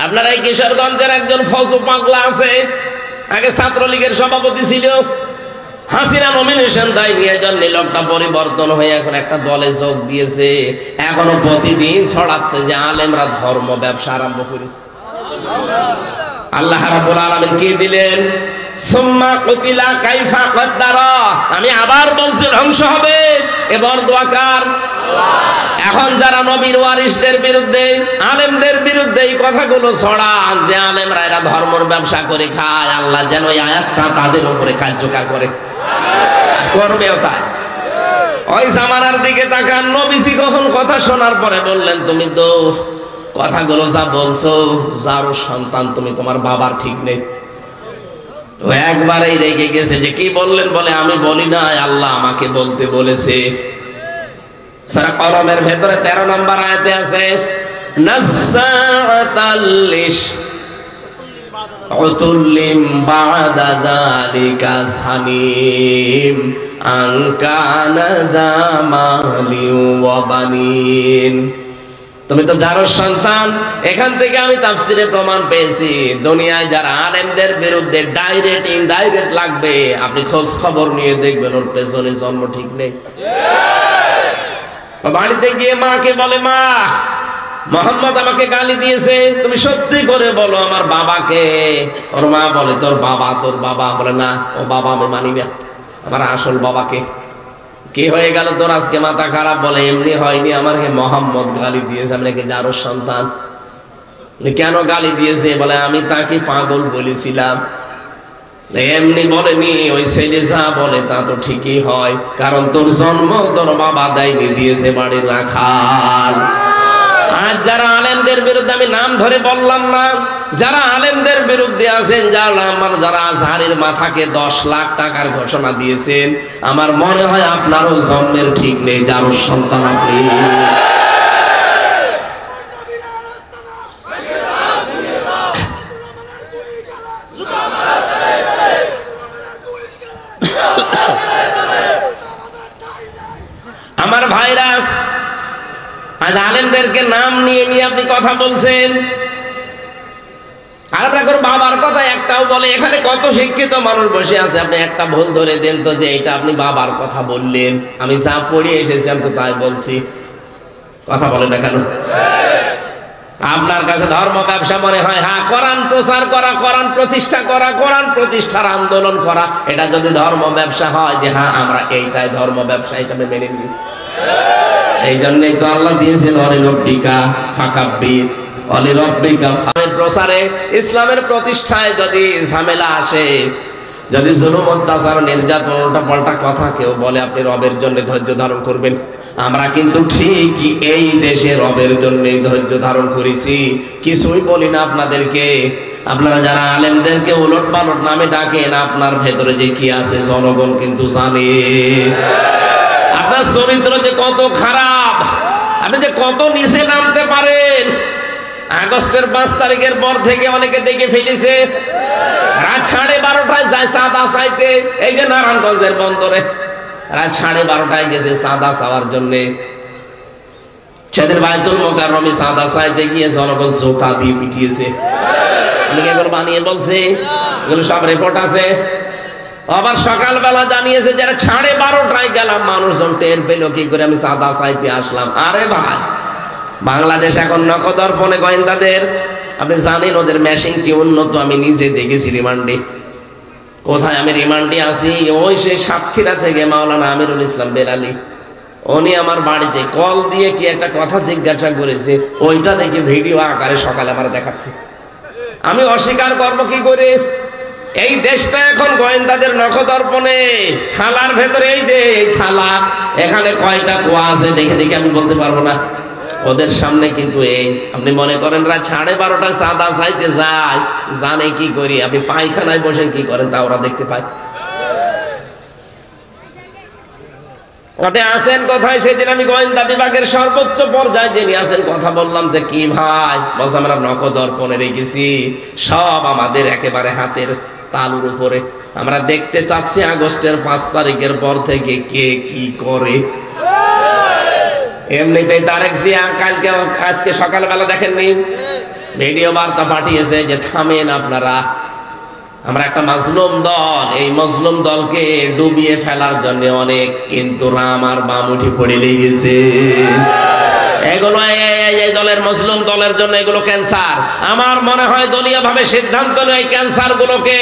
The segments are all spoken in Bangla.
আপনার এই কিশোরগঞ্জের একজন ফজু পাগলা আছে, আগে ছাত্রলীগের সভাপতি ছিল, হাসিনা নমিনেশন দেয় নিয়ে জন্য লোকটা পরিবর্তন হয়ে এখন একটা দলে যোগ দিয়েছে। এখনো প্রতিদিন ছড়াচ্ছে যে আলেমরা ধর্ম ব্যবসা আরম্ভ করেছে। আল্লাহ রাব্বুল আলামিন কি দিলেন? সুম্মা কুতিলা কাইফা কদ্দারা। আমি আবার বলছি ধ্বংস হবে। এবার দোয়া কার? এখন যারা নবীর ওয়ারিসদের বিরুদ্ধে, আলেমদের বিরুদ্ধে এই কথাগুলো ছড়ান যে আলেমরা এরা ধর্মের ব্যবসা করে খায়, আল্লাহ যেন এই আয়াতটা তাদের উপরে কার্যকর করে, করবেও তাই। ওই জামানার দিকে তাকান, নবীজি কখন কথা শোনার পরে বললেন, তুমি তো কথাগুলো যা বলছো, যার সন্তান তুমি, তোমার বাবার ঠিক নেই। তো একবারেই রেগে গেছে যে কি বললেন, বলে আমি বলি না, আল্লাহ আমাকে বলতে বলেছে। সূরা কলমের ভেতরে 13 নম্বর আয়াতে আছে, নাযাতাল্লিশ উতুল্লিম বাদা যালিকা সানিম আনকানা যামালি ওয়া বানিন। তুমি তো যার সন্তান। এখান থেকে আমি তাফসিরে প্রমাণ পেয়েছি, দুনিয়ায় যারা আলেমদের বিরুদ্ধে ডাইরেক্ট ইনডাইরেক্ট লাগবে, আপনি খোঁজ খবর নিয়ে দেখবেন ওর পেছনে জন্ম ঠিক নেই। বাড়িতে গিয়ে মাকে বলে, মা মোহাম্মদ আমাকে গালি দিয়েছে, তুমি সত্যি করে বলো আমার বাবাকে। ওর মা বলে, তোর বাবা? তোর বাবা? বলে না, ও বাবা আমি মানি না, আমার আসল বাবাকে। কি হয়ে গেল তোর আজকে মাথা খারাপ? বলে এমনি হয়নি, আমাকে মোহাম্মদ গালি দিয়েছে, আমি নাকি যারও সন্তান। কেন গালি দিয়েছে? বলে আমি তাকে পাগল বলেছিলাম। এমনি বলেনি, ওই ছেলে যা বলে তা তো ঠিকই হয়, কারণ তোর জন্ম তোর বাবা দেয়নি, দিয়েছে বাড়ির রাখাল। আর যারা আলেমদের বিরুদ্ধে, আমি নাম ধরে বললাম না, যারা আলেমদের বিরুদ্ধে আছেন, যারা আজহারের মাথাকে 10 লাখ টাকার ঘোষণা দিয়েছেন, আমার মনে হয় আপনারও জন্মের ঠিক নেই, যারও সন্তান আপনি। আমার ভাইরা, আজ আলেমদেরকে নাম নিয়ে নিয়ে আপনি কথা বলছেন, আর আপনার বাবার কথা একটাও বলে। এখানে কত শিক্ষিত মানুষ বসে আছে, আপনি একটা ভুল ধরে দেন তো যে এটা আপনি বাবার কথা বললেন। আমি যা পড়ে এসেছি আমি তো তাই বলছি, কথা বলেন না কেন? আপনার কাছে ধর্ম ব্যবসা মনে হয়? হ্যাঁ, কোরআন প্রচার করা, কোরআন প্রতিষ্ঠা করা, কোরআন প্রতিষ্ঠার আন্দোলন করা, এটা যদি ধর্ম ব্যবসা হয়, যে হ্যাঁ আমরা এইটাই ধর্ম ব্যবসা, এটা আমি মেনে নিয়েছি। এই জন্যই তো আল্লাহ দিয়েছেন অলিরব্বিকা ফাকাব্বির, অলিরব্বিকা। প্রচারে, ইসলামের প্রতিষ্ঠায় যদি ঝামেলা আসে, যদি জুলুম অত্যাচার নির্যাতন উল্টা পাল্টা কথা কেউ বলে, আপনি রবের জন্য ধৈর্য ধারণ করবেন। আমরা কিন্তু ঠিকই এই দেশে রবের জন্যই ধৈর্য ধারণ করেছি, কিছুই বলি না আপনাদেরকে। আপনারা যারা আলেমদেরকে উলট পালট নামে ডাকেন, আপনার ভেতরে যে কি আছে জনগণ কিন্তু জানে। আপনার চরিত্র যে কত খারাপ, আপনি যে কত নিচে নামতে পারেন। আগস্টের 5 তারিখের পর থেকে অনেকে দেখে ফেলেছে, রাত 12:30টায় যায় চাঁদা চাইতে। এই যে নারায়ণগঞ্জের বন্দরে রাত 12:30টায় গেছে চাঁদা চাওয়ার জন্য। সেদিন বাইতুল মোকাররমে চাঁদা চাইতে গিয়ে জনগণ জোতা দিয়ে পিটিয়েছে। অনেকে এগুলো বানিয়ে বলছে, এগুলো সব রিপোর্ট আছে। আবার সকালবেলা জানিয়েছে যারা 12:30টায় গেলাম, মানুষজন টের পেল কি করে আমি চাঁদা চাইতে আসলাম। আরে ভাই, বাংলাদেশ এখন নখদর্পণে গোয়েন্দাদের, আপনি জানেন ওদের মেশিন কি উন্নত। আমি নিজে দেখেছি রিমান্ডে। কোথায় আমি রিমান্ডে আছি? ওই সেই সাতক্ষীরা থেকে মাওলানা আমিরুল ইসলাম বেলালি, উনি আমার বাড়িতে কল দিয়ে কি একটা কথা জিজ্ঞাসা করেছে, ওইটা দেখে ভিডিও আকারে সকালে আমার দেখাচ্ছে। আমি অস্বীকার করবো কি করে? এই দেশটা এখন গোয়েন্দাদের নখদর্পণে। থালার ভেতরে, এই যে এই থালা, এখানে কয়টা কুয়া আছে দেখে দেখে আমি বলতে পারবো না। ওদের সামনে কিন্তু এই, আপনি মনে করেন রাত 12:30টায় চাঁদা চাইতে যায়, জানে কি করি? আপনি পায়খানায় বসে কি করেন তা ওরা দেখতে পায়। আপনি আছেন কোথায়? সেদিন আমি গোয়েন্দা বিভাগের সর্বোচ্চ পর্যায়ে যিনি আছেন কথা বললাম যে কি ভাই, বলছে আমরা নখদর্পণে রেখেছি, সব আমাদের একেবারে হাতের তালুর উপরে। আমরা দেখতে চাচ্ছি আগস্টের 5 তারিখের পর থেকে কে কি করে। এমনিতেই তারেক জিয়া কালকে, আজকে সকালবেলা দেখেননি ভিডিও বার্তা পাঠিয়েছে যে থামেন আপনারা, আমরা একটা মাজলুম দল, এই মাজলুম দলকে ডুবিয়ে ফেলার জন্য অনেক, কিন্তু রাম আর বাম উঠে পড়ে লেগেছে। এগুলো এই দলের মুসলিম দলের জন্য এগুলো ক্যান্সার। আমার মনে হয় দলীয় ভাবে সিদ্ধান্ত নেই ক্যান্সার গুলোকে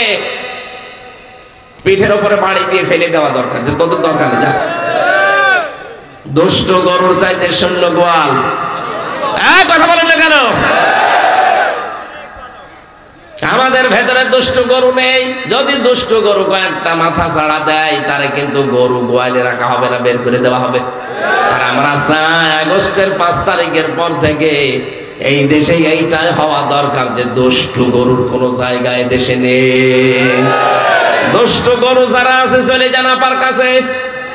পিঠের উপরে বাড়ি দিয়ে ফেলে দেওয়া দরকার, যে তোদের দরকার নেই, যা। দুষ্ট গরুর চাইতে শূন্য গোয়াল। কথা বলেন না কেন? আমাদের ভেতরে দুষ্ট গরু নেই। যদি দুষ্ট গরু কয়েকটা মাথা ছাড়া দেয়, তারে কিন্তু গরু গোয়ালে রাখা হবে না, বের করে দেওয়া হবে। আর আমরা চাই আগস্টের 5 তারিখের পর থেকে এই দেশে এইটাই হওয়া দরকার যে দুষ্ট গরুর কোন জায়গায় দেশে নেই। দুষ্ট গরু যারা আছে চলে যান আপার কাছে,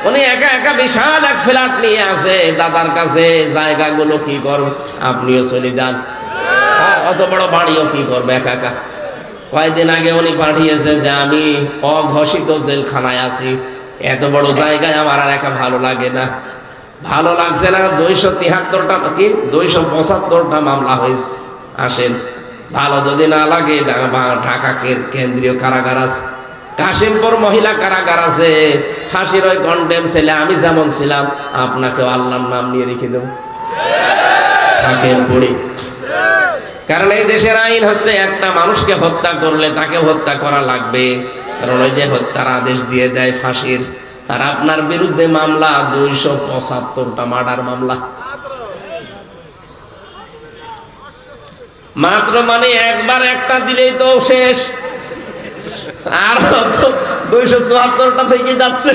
উনি একা একা বিশাল এক ফ্ল্যাট নিয়ে আছে দাদার কাছে, জায়গাগুলো কি করবে, আপনিও চলে যান। অত বড় বাড়িও কি করবে একা একা। কয়েকদিন আগে উনি পাঠিয়েছে যে আমি অঘোষিত জেলখানায় আছি, এত বড় জায়গায় আমার আর একা ভালো লাগে না। ভালো লাগছে না, 273টা কি 275টা মামলা হয়েছে। আসেন, ভালো যদি না লাগে ঢাকা কেন্দ্রীয় কারাগার আছে, কাশিমপুর মহিলা কারাগার আছে, ফাঁসির ওই কন্ডেম ছেলে আমি যেমন ছিলাম আপনাকেও আল্লাহর নাম নিয়ে রেখে দেব, থাকেন পড়ি। কারণ এই দেশের আইন হচ্ছে একটা মানুষকে হত্যা করলে তাকে হত্যা করা লাগবে, কারণ ওই যে হত্যার আদেশ দিয়ে দেয় ফাঁসির। আর আপনার বিরুদ্ধে মামলা 275টা মার্ডার মামলা মাত্র, মানে একবার একটা দিলেই তো শেষ, আর 274টা থেকে যাচ্ছে।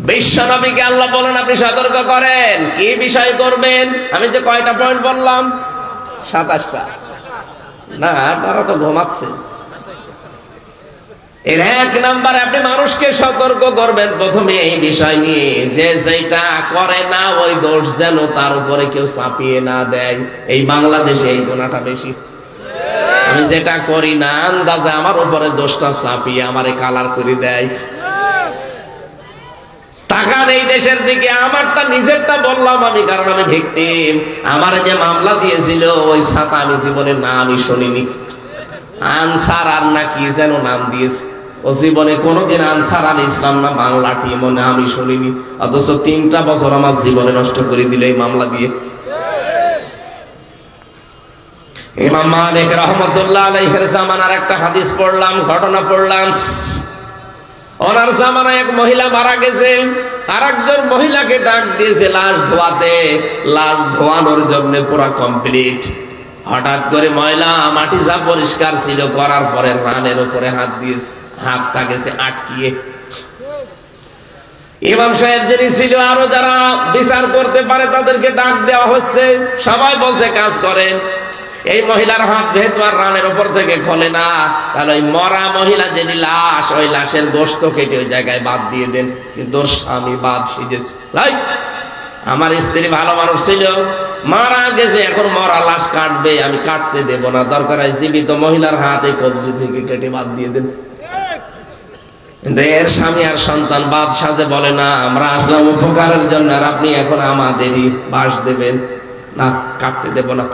বিশ্বনবীকে আল্লাহ বলেন আপনি সতর্ক করেন, কি বিষয় করবেন। আমি যে কয়টা পয়েন্ট বললাম, 27টা না, আপনারা তো ঘুমাচ্ছেন। এর 1 নাম্বার, আপনি মানুষকে সতর্ক করবেন প্রথমে এই বিষয় নিয়ে যে যেটা করে না ওই দোষ যেন তার উপরে কেউ চাপিয়ে না দেয়। এই বাংলাদেশে এই গুণাটা বেশি। আমি যেটা করি না আন্দাজে আমার উপরে দোষটা চাপিয়ে আমারে কালার করে দেয়। তাকান এই দেশের দিকে, আমারটা নিজেরটা বললাম আমি, কারণ আমি ভিকটিম। আমার যে মামলা দিয়েছিল ওই ছাতা আমি জীবনে নামই শুনিনি, আনসার আর না কি যেন নাম দিয়েছে, ও জীবনে কোনোদিন আনসার আল ইসলাম না বাংলা টিম আমি শুনিনি, অথচ 3টা বছর আমার জীবনে নষ্ট করে দিল এই মামলা দিয়ে। ইমাম মালিক রাহমাতুল্লাহ আলাইহির জামানার একটা হাদিস পড়লাম, ঘটনা পড়লাম। ওনার জামানায় এক মহিলা মারা গেছে, আর একজন মহিলাকে ডাক দিয়েছে লাশ ধোয়াতে, লাশ ধোয়ানোর জন্য পুরা কমপ্লিট। হঠাৎ করে ময়লা মাটি যা পরিষ্কার ছিল করার পরে রানের উপরে হাত দিয়েছে, হাতটা গেছে আটকিয়ে। ইমাম সাহেব যিনি ছিল, আরো যারা বিচার করতে পারে তাদেরকে ডাক দেওয়া হচ্ছে, সবাই বলছে কাজ করেন। এই মহিলার হাত যেহেতু আর রানের উপর থেকে খোলে না, তাহলে ওই মরা মহিলা যিনি লাশ, ওই লাশের গোশত কেটে ওই জায়গায় বাদ দিয়ে দেন। কিন্তু ওর স্বামী বাদ সেজেছে, আমার স্ত্রী ভালো মানুষ ছিল, মারা গেছে, এখন মরা লাশ কাটবে, আমি কাটতে দেব না, দরকার হয় জীবিত মহিলার হাতে কবজি থেকে কেটে বাদ দিয়ে দেন। কিন্তু এর স্বামী আর সন্তান বাদ সাজে বলে না, আমরা আসলাম উপকারের জন্য, আর আপনি এখন আমাদেরই বাস দেবেন না, কাটতে দেব না।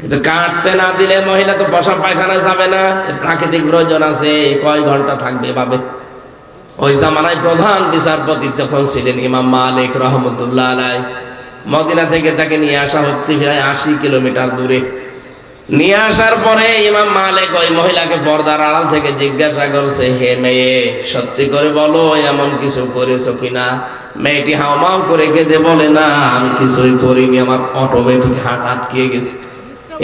কিন্তু কাটতে না দিলে মহিলা তো বসা পায়খানা যাবে না, প্রাকৃতিক প্রয়োজন আছে, কয় ঘন্টা থাকবে এভাবে। ওই জামানায় প্রধান বিচারপতি তখন ছিলেন ইমাম মালিক রহমতুল্লাহ আলাইহি। মদিনা থেকে তাকে নিয়ে আসা হচ্ছে প্রায় 80 কিলোমিটার দূরে। নিয়ে আসার পরে ইমাম মালিক ওই মহিলাকে পর্দার আড়াল থেকে জিজ্ঞাসা করছে, হে মেয়ে, সত্যি করে বলো এমন কিছু করেছো কিনা? মেয়েটি হাওমাও করে কেঁদে বলে, না আমি কিছুই করিনি, আমার অটোমেটিক হার্ট আটকে গেছে।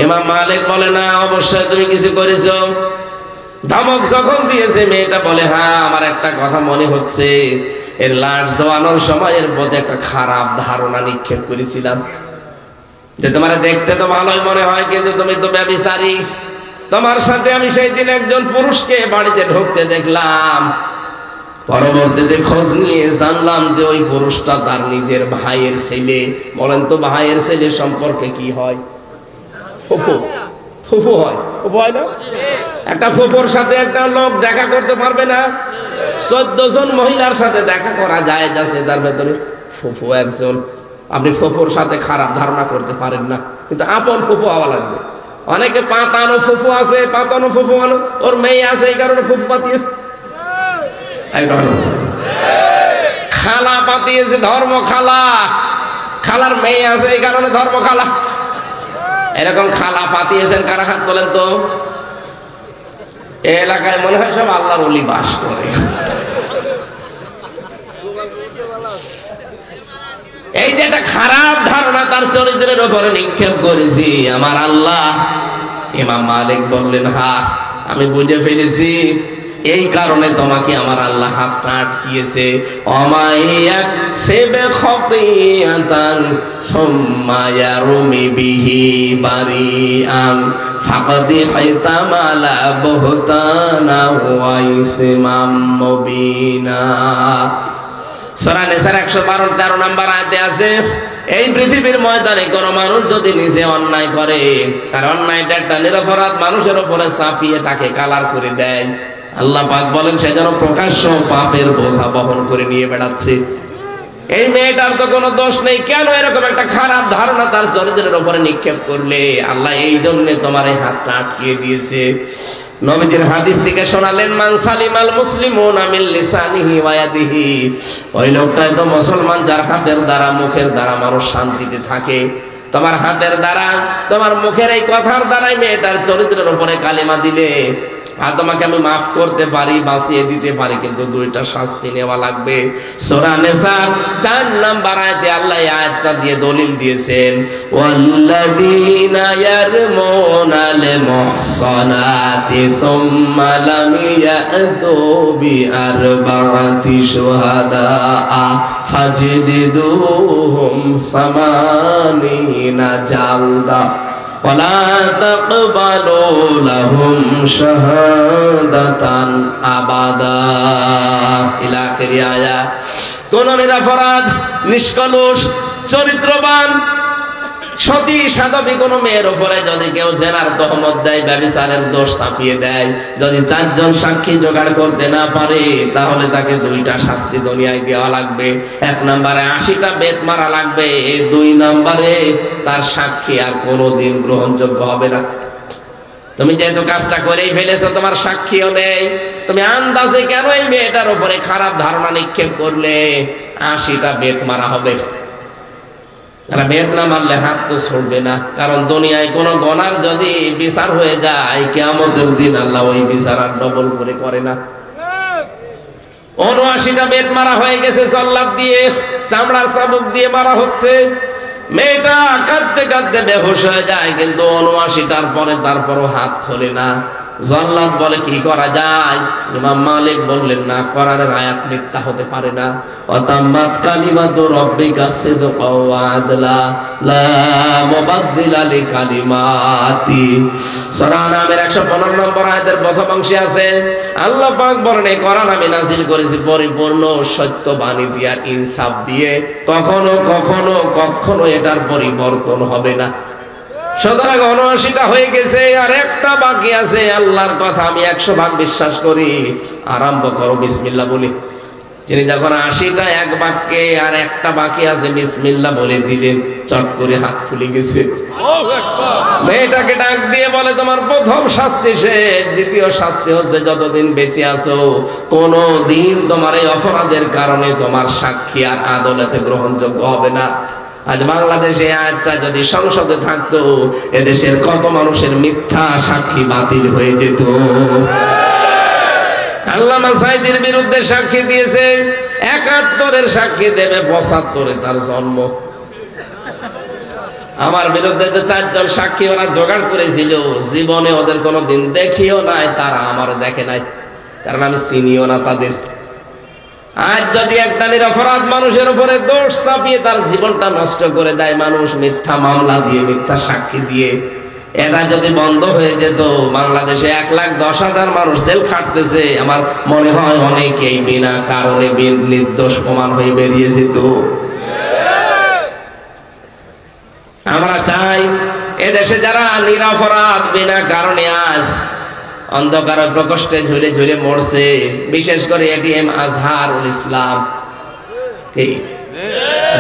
ইমাম মালিক বলে, না অবশ্যই তুমি কিছু করেছো। ধমক যখন দিয়েছে মেয়েটা বলে, হ্যাঁ আমার একটা কথা মনে হচ্ছে, এর লাশ ধোয়ানোর সময় এর প্রতি একটা খারাপ ধারণা নিক্ষেপ করেছিলাম, যে তোমার দেখতে তো ভালোই মনে হয় কিন্তু তুমি তো ব্যভিচারী। তোমার সাথে আমি সেই দিন একজন পুরুষকে বাড়িতে ঢুকতে দেখলাম, পরবর্তীতে খোঁজ নিয়ে জানলাম যে ওই পুরুষটা তার নিজের ভাইয়ের ছেলে। বলেন তো ভাইয়ের ছেলে সম্পর্কে কি হয়? ফুফু, ফুফু হয়, ফুফু হয় না? একটা ফুফুর সাথে একটা লোক দেখা করতে পারবে না? 14 জন মহিলার সাথে দেখা করা যায় যাচ্ছে, তার ভেতরে ফুফু একজন। আপনি ফুফুর সাথে খারাপ ধারণা করতে পারেন না, কিন্তু আপন ফুফু হওয়া লাগবে। অনেকে পাতানো ফুফু আছে, পাতানো ফুফু আনো, ওর মেয়ে আছে এই কারণে ফুফু পাতিয়েছে। খালা পাতিয়েছে ধর্ম খালা, খালার মেয়ে আছে এই কারণে ধর্ম খালা। এরকম খালা পাতিয়েছেন কারা হাত বলেন তো? এই এলাকায় মনে হয় সব আল্লাহর ওলি বাস করে। এই যে একটা খারাপ ধারণা তার চরিত্রের উপরে নিক্ষেপ করেছি আমার আল্লাহ। ইমাম মালিক বললেন, হ্যাঁ আমি বুঝে ফেলেছি, এই কারণে তোমাকে আমার আল্লাহ হাতটা আটকিয়েছে। অমাইয়াক সেবে খতিয়াতান সুম্মা ইয়ারমি বিহি বারিআন ফাকাদি হাইতামালা বুহতানা ওয়া ইসমাম মুবিনা। সূরা নিসার 112-13 নম্বর আয়াতে আছে, এই পৃথিবীর ময়দানে কোন মানুষ যদি নিজে অন্যায় করে, আর অন্যায়টা একটা নিরপরাধ মানুষের উপরে চাপিয়ে তাকে কালার করে দেয়, আল্লাহ পাক বলেন সে যেন প্রকাশ্য পাপের বোঝা বহন করে নিয়ে বেড়াচ্ছে। এই মেয়েটার তো কোনো দোষ নেই, কেন এরকম একটা খারাপ ধারণা তার চরিত্রের উপরে নিক্ষেপ করলে? আল্লাহ এই জন্য তোমার এই হাতটা আটকিয়ে দিয়েছে। নবীজির হাদিস থেকে শোনালেন, মান সালিমাল মুসলিমুনা মিন লিসানিহি ওয়া ইয়াদিহি, ওই লোকটাই তো মুসলমান যার হাতের দ্বারা মুখের দ্বারা মানুষ শান্তিতে থাকে। তোমার হাতের দ্বারা তোমার মুখের এই কথার দ্বারাই মেয়েটার চরিত্রের উপরে কালিমা দিলে, আর তোমাকে আমি মাফ করতে পারি, বাঁচিয়ে দিতে পারি, কিন্তু দুইটা শাস্তি নেওয়া লাগবে। সূরা নিসা 4 নম্বর আয়াতে আল্লাহ এই আয়াতটা দিয়ে দলিল দিয়েছেন, ওয়াল্লাযীনা ইয়ারমুনাল মুহসানাতি সুম্মা লাম ইয়াতু বিআরবা'তি শুহাদা ফাজলিদুহুম 80 জালদা ওয়ালা তাকবালু লাহুম শাহাদাতান আবাদা ইলা আখির আয়াত। কোন নিরপরাধ, নিষ্কলুষ, চরিত্রবান, সতী সাধবী কোন মেয়ের উপরে যদি কেউ জেনার তহমত দেয়, ব্যভিচারের দোষ চাপিয়ে দেয়, যদি 4 জন সাক্ষী জোগাড় করতে না পারে, তাহলে তাকে 2টা শাস্তি দুনিয়ায় দেওয়া লাগবে। 1 নম্বরে 80টা বেত মারা লাগবে, 2 নম্বরে তার সাক্ষী আর কোনোদিন গ্রহণযোগ্য হবে না। তুমি যেহেতু কাজটা করেই ফেলেছো, তোমার সাক্ষীও নেই, তুমি আন্দাজে কেন এই মেয়েটার উপরে খারাপ ধারণা নিক্ষেপ করলে? 80টা বেত মারা হবে। বেদ না মারলে হাত তো ছড়বে না, কারণ দুনিয়ায় কোন গুনার যদি বিচার হয়ে যায়, কিয়ামতের দিন আল্লাহ ওই বিচার আর ডবল করে না। 79টা বেদ মারা হয়ে গেছে, জল্লাদ দিয়ে, চামড়ার চাবুক দিয়ে মারা হচ্ছে। মেয়েটা কাঁদতে কাঁদতে বেহুশ হয়ে যায়, কিন্তু 79টার পরে তারপরও হাত খোলে না। জল্লাদ বলে কি করা যায়? ইমাম মালিক বললেন, না, কোরআনের আয়াত মিথ্যা হতে পারে না। ওয়াতাম্মাত কালিমাতু রাব্বিকা সিদকাও ওয়া আদলা লা মুবাদদিলা লিকালিমাতি। সূরা নামের 115 নম্বর আয়াতের প্রথম অংশে আছে, আল্লাহ পাক বলেন, এই কোরআন আমি নাযিল করেছি পরিপূর্ণ সত্য বাণী দিয়ে আর ইনসাফ দিয়ে, কখনো কখনো কখনো এটার পরিবর্তন হবে না। সুতরাং 79টা হয়ে গেছে, আর একটা বাকি আছে। আল্লাহর কথা আমি 100 ভাগ বিশ্বাস করি। আরম্ভ করো বিসমিল্লাহ বলি। যিনি যখন 80টা এক বাক্যে আর একটা বাকি আছে বিসমিল্লাহ বলে দিলেন, চট করে হাত খুলে গেছে। মেয়েটাকে ডাক দিয়ে বলে, তোমার প্রথম শাস্তি শেষ। দ্বিতীয় শাস্তি হচ্ছে, যতদিন বেঁচে আছো কোনদিন তোমার এই অপরাধের কারণে তোমার সাক্ষী আর আদালতে গ্রহণযোগ্য হবে না। আজ বাংলাদেশে আয়াতটা যদি সংসদে থাকতো, এদেশের কত মানুষের মিথ্যা সাক্ষী বাতিল হয়ে যেত। আল্লামা সাঈদীর বিরুদ্ধে সাক্ষী দিয়েছে, 71-এর সাক্ষী দেবে, 75-এ তার জন্ম। আমার বিরুদ্ধে যে 4 জন সাক্ষী ওরা জোগাড় করেছিল, জীবনে ওদের কোনোদিন দেখিও নাই, তারা আমার দেখে নাই, কারণ আমি চিনিও না তাদের। আজ যদি একটা নিরপরাধ মানুষের উপরে দোষ চাপিয়ে তার জীবনটা নষ্ট করে দেয় মানুষ, মিথ্যা মামলা দিয়ে, মিথ্যা সাক্ষী দিয়ে, এটা যদি বন্ধ হয়ে যেত, বাংলাদেশে 1,10,000 মানুষ জেল খাটতেছে, আমার মনে হয় অনেকেই বিনা কারণে নির্দোষ প্রমাণ হয়ে বেরিয়ে যেত। আমরা চাই এদেশে যারা নিরপরাধ বিনা কারণে আজ অন্ধকার প্রকোষ্ঠে ঝুলে ঝুলে মরছে, বিশেষ করে এটিএম আজহারুল ইসলাম,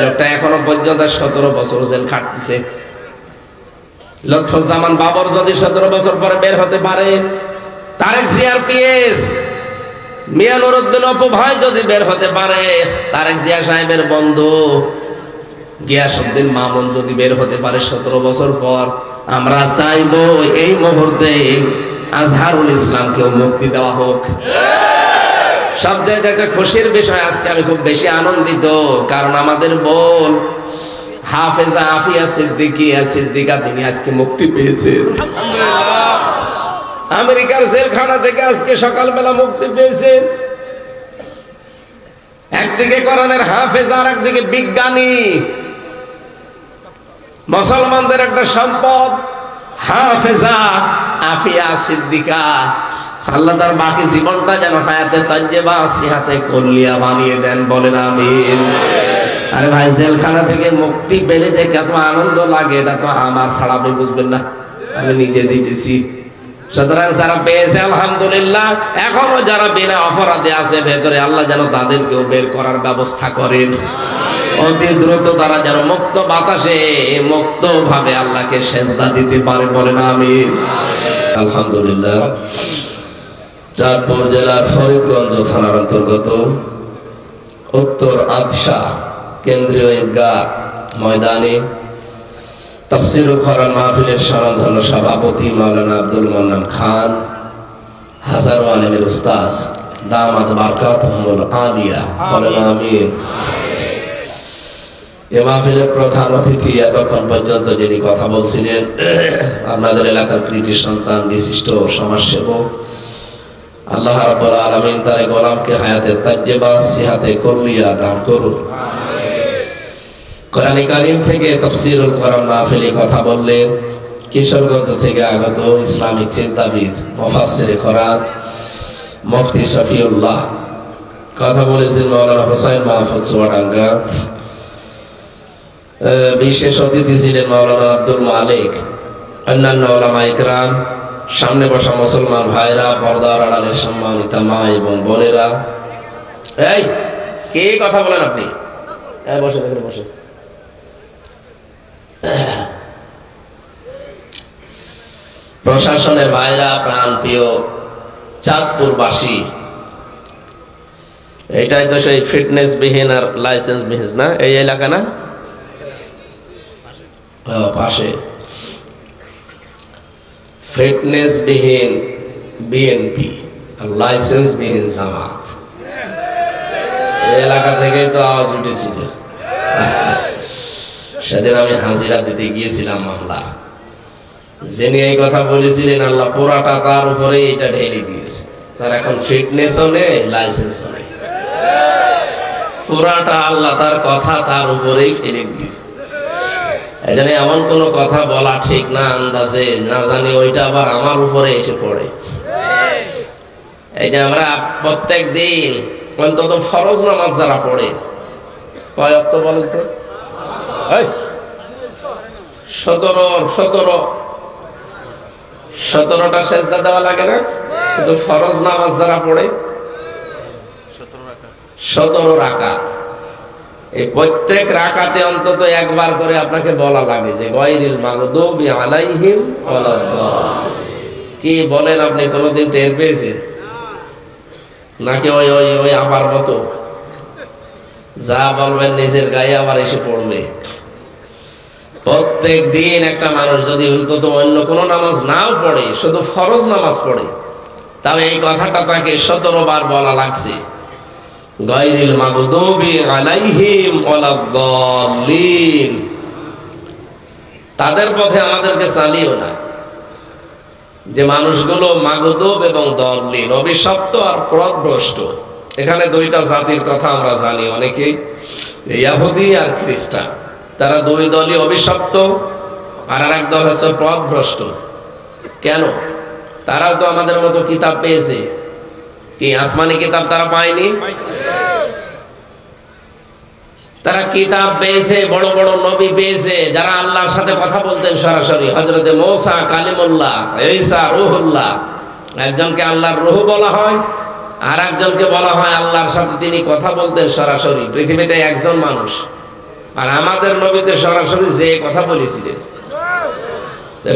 লোকটা এখনো পর্যন্ত 17 বছর জেল খাটতেছে। লুৎফুজ্জামান বাবর যদি 17 বছর পরে বের হতে পারে, তারেক জিয়ার পিএস মিয়া নুরুদ্দিন অপু ভাই যদি বের হতে পারে, তারেক জিয়া সাহেবের বন্ধু গিয়াসউদ্দিন মামুন যদি বের হতে পারে 17 বছর পর, আমরা চাইবো এই মুহূর্তে আজহারুল ইসলামকেও মুক্তি দেওয়া হোক। সবচেয়ে একটা খুশির বিষয়, আজকে আমি খুব বেশি আনন্দিত, কারণ আমাদের বোন হাফেজা আফিয়া সিদ্দিকা তিনি আজকে মুক্তি পেয়েছেন। আমেরিকার জেলখানা থেকে আজকে সকালবেলা মুক্তি পেয়েছেন। একদিকে কোরআনের হাফেজা, আর একদিকে বিজ্ঞানী, মুসলমানদের একটা সম্পদ হাফেজা আফিয়া সিদ্দিকা। আল্লাহ তার বাকি জীবনটা যেন হায়াতে তাজ্জেবা সিহাতে কুল্লিয়া বানিয়ে দেন, বলেন আমিন। আরে ভাই, জেলখানা থেকে মুক্তি পেলে যে কত আনন্দ লাগে এটা তো আমার ছাড়া আপনি বুঝবেন না, আমি নিজে দিতেছি। সুতরাং যারা পেয়েছে আলহামদুলিল্লাহ, এখনো যারা বিনা অপরাধে আছে ভেতরে, আল্লাহ যেন তাদেরকেও বের করার ব্যবস্থা করেন। অতি দ্রুত তারা যেন মুক্ত বাতাসে মুক্ত ভাবে আল্লাহকে সেজদা দিতে পারে, বলেন আমিন। আলহামদুলিল্লাহ। চাঁদপুর জেলার ফরিদগঞ্জ থানার অন্তর্গত উত্তর আদশা কেন্দ্রীয় ঈদগাহ ময়দানে তাফসীরুল কোরআন মাহফিলের স্বনামধন্য সভাপতি মাওলানা আব্দুল মান্নান খান হাজারো আলেমের উস্তাদ দামাত বারকাতুহুল আলিয়া, বলেন আমিন। এই মাহফিলের প্রধান অতিথি এতক্ষণ পর্যন্ত যিনি কথা বলছিলেন, আপনাদের এলাকার কৃতি সন্তান, বিশিষ্ট সমাজসেবক, আল্লাহ রাব্বুল আলামিন তার গোলামকে হায়াতে তাজ্জেবা সিহাতে কুল্লিয়া দান করুন। কোরআন কারীম থেকে তাফসীরুল কোরআন মাহফিলে কথা বললেন কিশোরগঞ্জ থেকে আগত ইসলামিক চিন্তাবিদ মুফাসসিরে কোরআন মুফতি শফিউল্লাহ। কথা বলেছেন মাওলানা হোসেন মাহফুজ চুয়াডাঙ্গা। বিশেষ অতিথি ছিলেন মাওলানা আব্দুল মালিক, অন্যান্য উলামা ইকরাম, সামনে বসা মুসলমান ভাইরা, পর্দার আড়ালের সম্মানিতা মা এবং বোনেরা। এই কে কথা বলেন আপনি? বসে বসে। প্রশাসনের ভাইরা, প্রাণ প্রিয় চাঁদপুরবাসী, এটাই তো সেই ফিটনেস বিহীন আর লাইসেন্স বিহীন না এই এলাকা না? পাশে ফিটনেস বিহীন বিএনপি আর লাইসেন্স বিহীন জামাত, এই এলাকা থেকে তো আওয়াজ উঠেছিল। সেদিন আমি হাজিরা দিতে গিয়েছিলাম মামলা, যিনি এই কথা বলেছিলেন আল্লাহ পুরাটা তার উপরে এটা ঢেলে দিয়েছে। তার এখন ফিটনেসও নেই, লাইসেন্সও নেই, পুরাটা আল্লাহ তার কথা তার উপরেই ফেলে দিয়েছে। এখানে এমন কোন কথা বলা ঠিক না, আন্দাজে না জানি ওইটা আবার আমার উপরে এসে পড়ে। এই যে আমরা প্রত্যেক দিন অন্তত ফরজ নামাজ যারা পড়ে, কয় ওয়াক্ত বলেন তো? 17টা সেজদা দেওয়া লাগে না? কিন্তু ফরজ নামাজ যারা পড়ে 17 রাকাত, এই প্রত্যেক রাকাতে অন্তত একবার করে আপনাকে বলা লাগে যে গায়রিল মাগদুবি আলাইহিম ওয়ালাদ-দাল্লিন। কি বলেন আপনি, কোনদিন টের পেয়েছেন নাকি ওই ওই ওই আমার মতো যা বলবেন নিজের গায়ে আবার এসে পড়বে? প্রত্যেক দিন একটা মানুষ যদি অন্তত অন্য কোনো নামাজ নাও পড়ে, শুধু ফরজ নামাজ পড়ে, তবে এই কথাটা তাকে 17 বার বলা লাগছে, গায়রিল মাগদুবি আলাইহিম ওয়ালাদ-দাল্লিন। তাদের পথে আমাদেরকে চালিও না, যে মানুষগুলো মাগদুব এবং দল্লিন, অভিশপ্ত আর পথভ্রষ্ট। এখানে দুইটা জাতির কথা আমরা জানি অনেকেই, ইহুদি আর খ্রিস্টান। তারা দুই দলই অভিশপ্ত, আর এক দল হচ্ছে পথভ্রষ্ট। কেন? তারাও তো আমাদের মতো কিতাব পেয়েছে। কি আসমানি কিতাব তারা পায়নি? তারা কিতাব পেয়েছে, বড় বড় নবী পেয়েছে, যারা আল্লাহর সাথে কথা বলতেন সরাসরি। হযরতে মূসা কালিমুল্লাহ, ঈসা রূহুল্লাহ। একজনকে আল্লাহর রূহ বলা হয়, আর একজনকে বলা হয় আল্লাহর সাথে তিনি কথা বলতেন সরাসরি, পৃথিবীতে একজন মানুষ। আর আমাদের নবীতে সরাসরি যে কথা বলেছিলেন।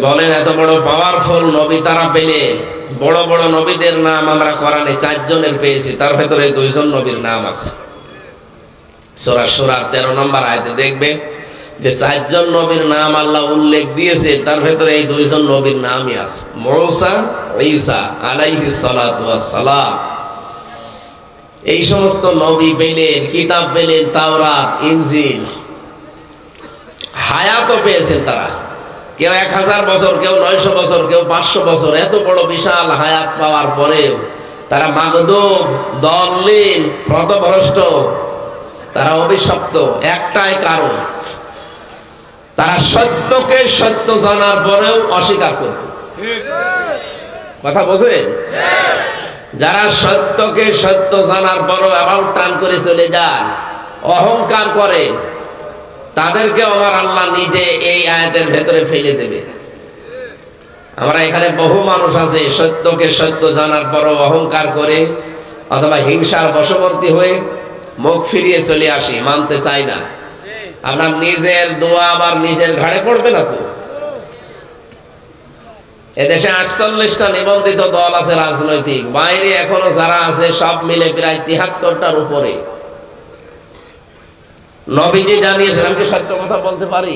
বলেন এত বড় পাওয়ারফুল নবী তারা পেলেন। বড় বড় নবীদের নাম আমরা কোরআনে 4 জনের পেয়েছি, তার ভেতরে 2 জন নবীর নাম আছে। সূরা সূরা 13 নম্বর আয়াতে দেখবে যে 4 জন নবীর নাম আল্লাহ উল্লেখ দিয়েছে, তার ভেতরে এই 2 জন নবীর নামই আছে, মূসা ঈসা আলাইহিস সালাতু ওয়াস সালাম। এই সমস্ত নবী পেলেন, কিতাব পেলেন, তাওরাত, ইনজিল, হায়াতও পেয়েছেন তারা। কেউ 1000 বছর, কেউ 900 বছর, কেউ 500 বছর। এত বড় বিশাল হায়াত পাওয়ার পরেও তারা মাগদুব, দলিল, পথভ্রষ্ট, তারা অভিশপ্ত। একটাই কারণ, তারা সত্যকে সত্য জানার পরেও অস্বীকার করত। কথা বোঝেন? যারা সত্যকে সত্য জানার পরেও অ্যাবাউট টার্ন করে চলে যান, অহংকার করে, তাদেরকে আমার আল্লাহ নিজে এই আয়াতের ভেতরে ফেলে দেবে। আমরা এখানে বহু মানুষ আছে সত্যকে সত্য জানার পরও অহংকার করে অথবা হিংসার বশবর্তী হয়ে মুখ ফিরিয়ে চলে আসি, মানতে চাই না। আপনার নিজের দোয়া আবার নিজের ঘাড়ে পড়বে না তো? এদেশে 48টা নিবন্ধিত দল আছে রাজনৈতিক, বাইরে এখনো যারা আছে সব মিলে প্রায় 73টার উপরে। নবীজি জানিয়েছেন, আমি কি সত্য কথা বলতে পারি?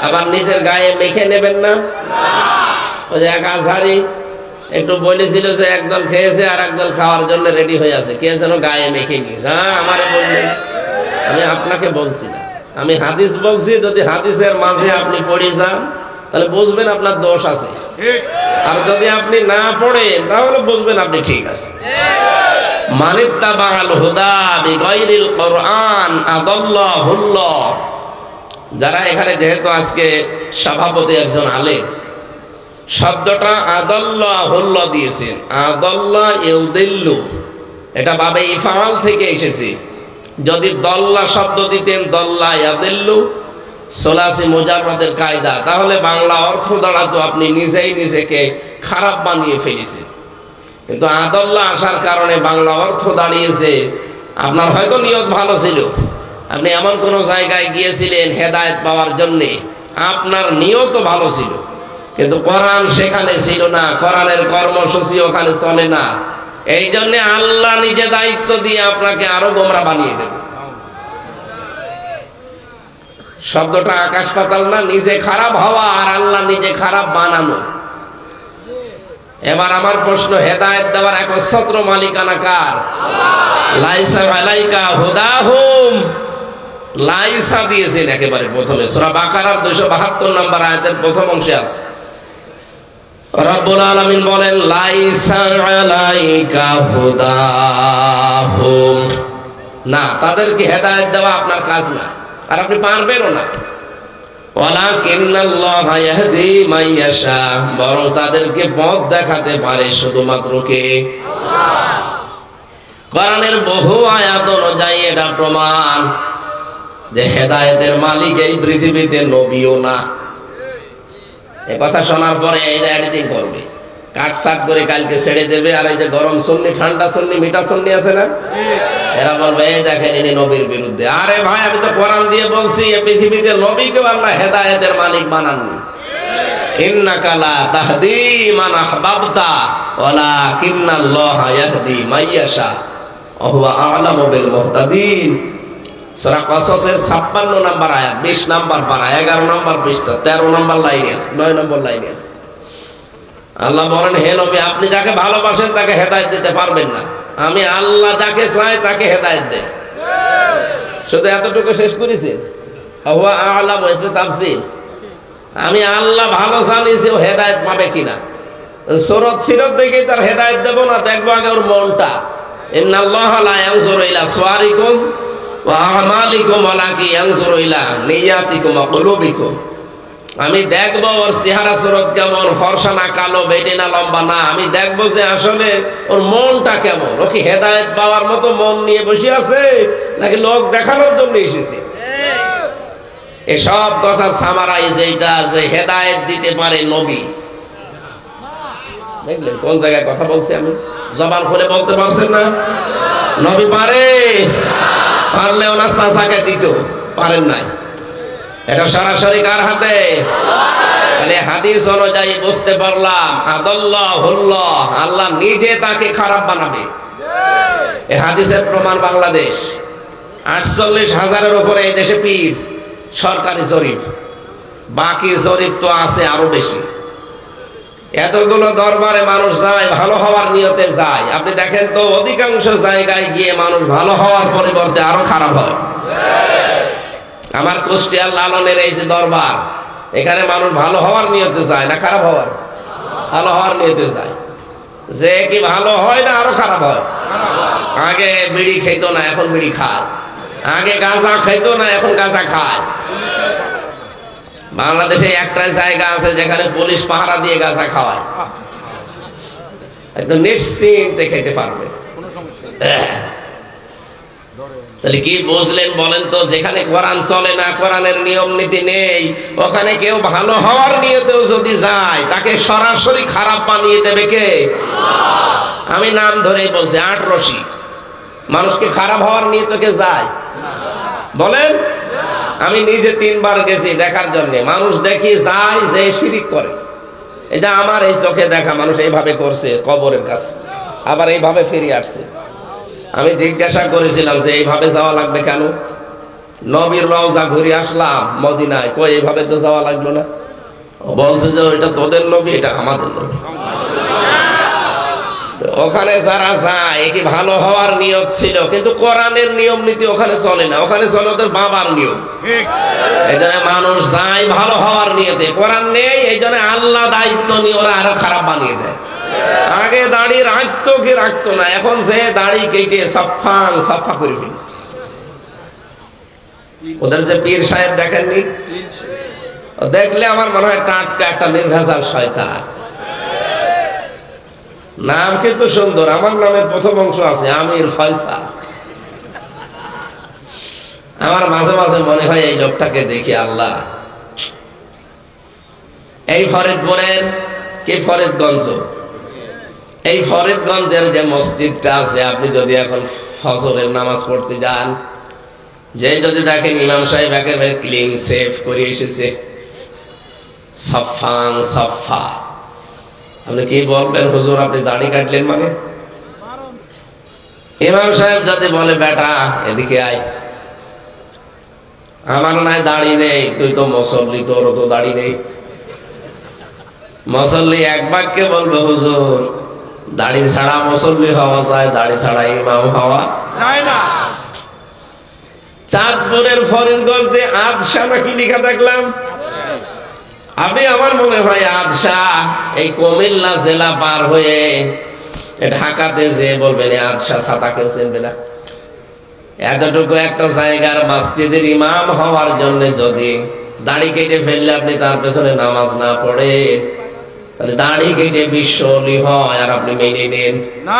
আবার নিজের গায়ে মেখে নেবেন না। ওই যে এক আজহারি একটু বলেছিল যে একদল খেয়েছে আর একদল খাওয়ার জন্য রেডি হয়ে আছে, কে যেন গায়ে মেখে নিয়েছে। হ্যাঁ, আমারে বললেন, আমি আপনাকে বলছি না, আমি হাদিস বলছি। যদি হাদিসের মাঝে আপনি পড়ে যান তাহলে বুঝবেন আপনার দোষ আছে, আর যদি আপনি না পড়েন তাহলে বুঝবেন আপনি ঠিক আছে। মানিত্তাবাআল হুদা বিগাইরিল কুরআন আদাল্লাহুল্লাহ। যারা এখানে, যেহেতু আজকে সভাপতি একজন আলেম, শব্দটা আদাল্লাহুল্লাহ দিয়েছেন। আদাল্লাহ ইউদিল্লু, এটা বাবে ইফআল থেকে এসেছে। যদি দল্লা শব্দ দিতেন, দল্লা ইয়াদিল্লু, সোলাসি মুজাররাদের কায়দা, তাহলে বাংলা অর্থ দাঁড়াতো আপনি নিজেই নিজেকে খারাপ বানিয়ে ফেলেছেন। কিন্তু আদাল্লাহ আসার কারণে বাংলা অর্থ দাঁড়িয়েছে আপনার হয়তো নিয়ত ভালো ছিল, আপনি এমন কোন জায়গায় গিয়েছিলেন হেদায়েত পাওয়ার জন্য, আপনার নিয়ত ভালো ছিল, কিন্তু কোরআন সেখানে ছিল না, কোরআনের কর্মসূচি ওখানে চলে না। এই জন্য আল্লাহ নিজে দায়িত্ব দিয়ে আপনাকে আরো গোমরা বানিয়ে দেবে। শব্দটা আকাশ পাতাল না, নিজে খারাপ হওয়া আর আল্লাহ নিজে খারাপ বানানো। এবার আমার প্রশ্ন, হেদায়েত দেওয়ার একচ্ছত্র মালিকানা কার? লাইসা আলাইকা হুদাহুম, লাইসা দিয়েছেন একেবারে প্রথমে। সূরা বাকারার 272 নম্বর আয়াতের প্রথম অংশে আছে। রব্বুল আলামিন বলেন লাইসা আলাইকা হুদাহুম, না, তাদেরকে হেদায়েত দেওয়া আপনার কাজ না, আর আপনি পারবেনও না। ওয়ালাকিন্নাল্লাহা ইয়াহদি মান ইয়াশা, বরং তাদেরকে পথ দেখাতে পারে শুধুমাত্র কে? আল্লাহ। কোরআনের বহু আয়াত অনুযায়ী এটা প্রমাণ যে হেদায়েতের মালিক এই পৃথিবীতে নবীও না। এই কথা শোনার পরে এরা এডিটিং করবে, কাটসাট করে কালকে ছেড়ে দেবে। আর এই যে গরম সুন্নি, ঠান্ডা সুন্নি, মিঠা সুন্নি আছে না, এরা বলবে এই দেখেন ইনি নবীর বিরুদ্ধে। আরে ভাই, আমি তো কোরআন দিয়ে বলছি এই পৃথিবীতে নবীকে আল্লাহ হেদায়েতের মালিক বানাননি। ইন্নাকা লা তাহদি মান আহবাবতা ওয়ালাকিন্নাল্লাহা ইয়াহদি মান ইয়াশা ওয়া হুয়া আ'লামু বিল মুহতাদিন। সূরা কসসের 56 নম্বর আয়াত, 20 নম্বর পারা, 11 নম্বর পৃষ্ঠা, 13 নম্বর লাইনে আছে, 9 নম্বর লাইনে আছে। আল্লাহ বলেন, হে নবী, আপনি যাকে ভালোবাসেন তাকে হেদায়েত দিতে পারবেন না। আমি আল্লাহ যাকে চাই তাকে হেদায়েত দেই। শুধু এতটুকু শেষ করেছি, হুয়া আ'লামু ইসমে তাফসীর। আমি আল্লাহ ভালো জানি যে ও হেদায়েত পাবে কিনা। সুরত সিরত দেখে তার হেদায়েত দেব না, দেখবো আগে ওর মনটা। ইন্নাল্লাহা লা ইয়ানজুরু ইলা সুওয়ারিকুম ওয়া আমালিকুম ওয়ালাকিন ইয়ানজুরু ইলা নিয়াতিকুম ওয়া কুলুবিকুম। আমি দেখবো ওর চেহারা সুরত কেমন, ফর্সা না কালো, বেটে না লম্বা না, আমি দেখবো যে আসলে ওর মনটা কেমন। ও কি হেদায়েত পাওয়ার মতো মন নিয়ে বসে আছে নাকি লোক দেখানোর জন্য এসেছে? এসব কথা সামারাইজ এইটা যে হেদায়েত দিতে পারে নবী। দেখলেন কোন জায়গায় কথা বলছি আমি? জবান খুলে বলতে পারছেন না? নবী পারে? পারলে ওনার চাচাকে দিত, পারেন নাই। এটা সরাসরি কার হাতে? মানে হাদিস অনুযায়ী বুঝতে পারলাম আদাল্লাহুল্লাহ, আল্লাহ নিজে তাকে খারাপ বানাবে। এই হাদিসের প্রমাণ বাংলাদেশ। 48,000-এর উপরে এই দেশে পীর, সরকারি জরিপ। বাকি জরিপ তো আছে আরো বেশি। এতগুলো দরবারে মানুষ যায়, ভালো হওয়ার নিয়তে যায়। আপনি দেখেন তো অধিকাংশ জায়গায় গিয়ে মানুষ ভালো হওয়ার পরিবর্তে আরো খারাপ হয়। আমার কুষ্টিয়ার লালনের এই যে দরবার, এখানে মানুষ ভালো হওয়ার নিয়তে যায় না খারাপ হওয়ার? ভালো হওয়ার নিয়তে যায়। যে কি ভালো হয় না আরো খারাপ হয়? আগে বিড়ি খেত না, এখন বিড়ি খায়। আগে গাঁজা খাইতো না, এখন গাঁজা খায়। বাংলাদেশে একটা জায়গা আছে যেখানে পুলিশ পাহারা দিয়ে গাঁজা খাওয়ায়, একদম নিশ্চিন্তে খেতে পারবে। তাহলে কি বুঝলেন বলেন তো? যেখানে কোরআন চলে না, কোরআনের নিয়ম নীতি নেই, ওখানে কেউ ভালো হওয়ার নিয়তেও যদি যায়, তাকে সরাসরি খারাপ বানিয়ে দেবে কে? আমি নাম ধরেই বলছি, আটরশি। মানুষকে খারাপ হওয়ার নিয়তে কে যায় বলেন? আমি নিজে 3 বার গেছি দেখার জন্য। মানুষ দেখি যায় যে শিরিক করে। এটা আমার এই চোখে দেখা, মানুষ এইভাবে করছে কবরের কাছে, আবার এইভাবে ফিরে আসছে। আমি জিজ্ঞাসা করেছিলাম যে এইভাবে যাওয়া লাগবে কেন? নবীর রওজা ঘুরে আসলাম মদিনায়, কই এইভাবে তো যাওয়া লাগলো না। বলছে যে ওইটা তোদের নবী, এটা আমাদের নবী। ওখানে যারা যায় কি ভালো হওয়ার নিয়ত ছিল, কিন্তু কোরআনের নিয়ম নীতি ওখানে চলে না, ওখানে চলে ওদের বাবার নিয়ম। এই জন্য মানুষ যায় ভালো হওয়ার নিয়তে, কোরআন নেই, এই জন্য আল্লাহ দায়িত্ব নিয়ে ওরা আরো খারাপ বানিয়ে দেয়। আগে দাড়ি রাখতো কি রাখতো না, এখন যে দাড়ি কেটে সাফা করে ফেলেছে। ওদের যে পীর সাহেব দেখেননি, দেখলে আমার মনে হয় টাটকা একটা নির্ভেজাল শয়তান। নাম কিন্তু সুন্দর, আমার নামের প্রথম অংশ আছে আমির ফয়সাল। আমার মাঝে মাঝে মনে হয় এই লোকটাকে দেখি আল্লাহ, এই ফরিদপুরের কি ফরিদগঞ্জ, এই ফরিদগঞ্জের যে মসজিদটা আছে, আপনি যদি এখন ফজরের নামাজ পড়তে যান, যে যদি দেখেন ইমাম সাহেব একেবারে ক্লিন সেফ করে এসেছে, সাফা। আপনি কি বলবেন, হুজুর আপনি দাড়ি কাটলেন মানে? ইমাম সাহেব যদি বলে বেটা এদিকে আয়, আমার নাই দাড়ি নেই, তুই তো মুসল্লি, তোর তো দাড়ি নেই। মুসল্লি এক বাক্যে বলবে হুজুর দাড়ি ছাড়া মুসল্লি হওয়া যায়, দাড়ি ছাড়া ইমাম হওয়া যায় না। চাঁদপুরের ফরিদগঞ্জে আদশা নাকি লেখা দেখলাম। আমি আমার মনে হয় আদশা এই কুমিল্লা জেলা পার হয়ে ঢাকাতে যে বলবেন আদশা ছাতা কেউ চিনবে না। এতটুকু একটা জায়গার মসজিদের ইমাম হওয়ার জন্য যদি দাড়ি কেটে ফেললে আপনি তার পেছনে নামাজ না পড়ে, তাহলে দাড়ি কেটে বিশ্বলি হয় আর আপনি মেনে নেন না।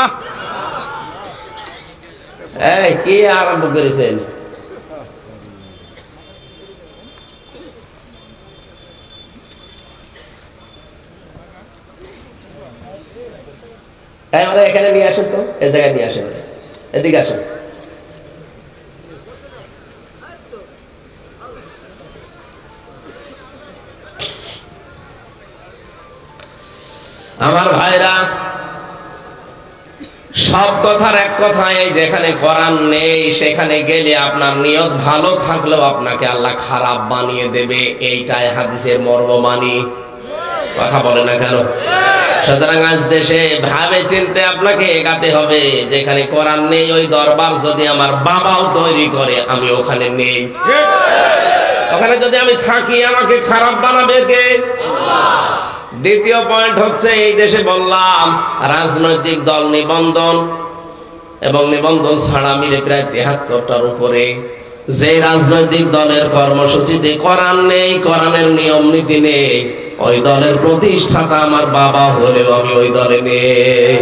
এই কি আরম্ভ করেছেন? এখানে নিয়ে আসেন তো, এই জায়গায় নিয়ে আসেন, এদিকে আসেন। আমার ভাইরা, সব কথার এক কথা, এই যেখানে কোরআন নেই সেখানে গেলে আপনার নিয়ত ভালো থাকলেও আপনাকে আল্লাহ খারাপ বানিয়ে দেবে, এইটাই হাদিসের মর্মমানি। কথা বলে না কেন? সুতরাং আজ দেশে ভাবে চিনতে আপনাকে এগাতে হবে। যেখানে কোরআন নেই ওই দরবার যদি আমার বাবাও তৈরি করে, আমি ওখানে নেই। ওখানে যদি আমি থাকি আমাকে খারাপ বানাবে কে? দ্বিতীয় পয়েন্ট হচ্ছে, এই দেশে বললাম রাজনৈতিক দল নিবন্ধন এবং নিবন্ধন ছাড়া মিলে প্রায় 73টার উপরে। যে রাজনৈতিক দলের কর্মসূচিতে কোরআন নেই, কোরআনের নিয়ম নীতি নেই, ওই দলের প্রতিষ্ঠাতা আমার বাবা হলেও আমি ওই দলে নেই।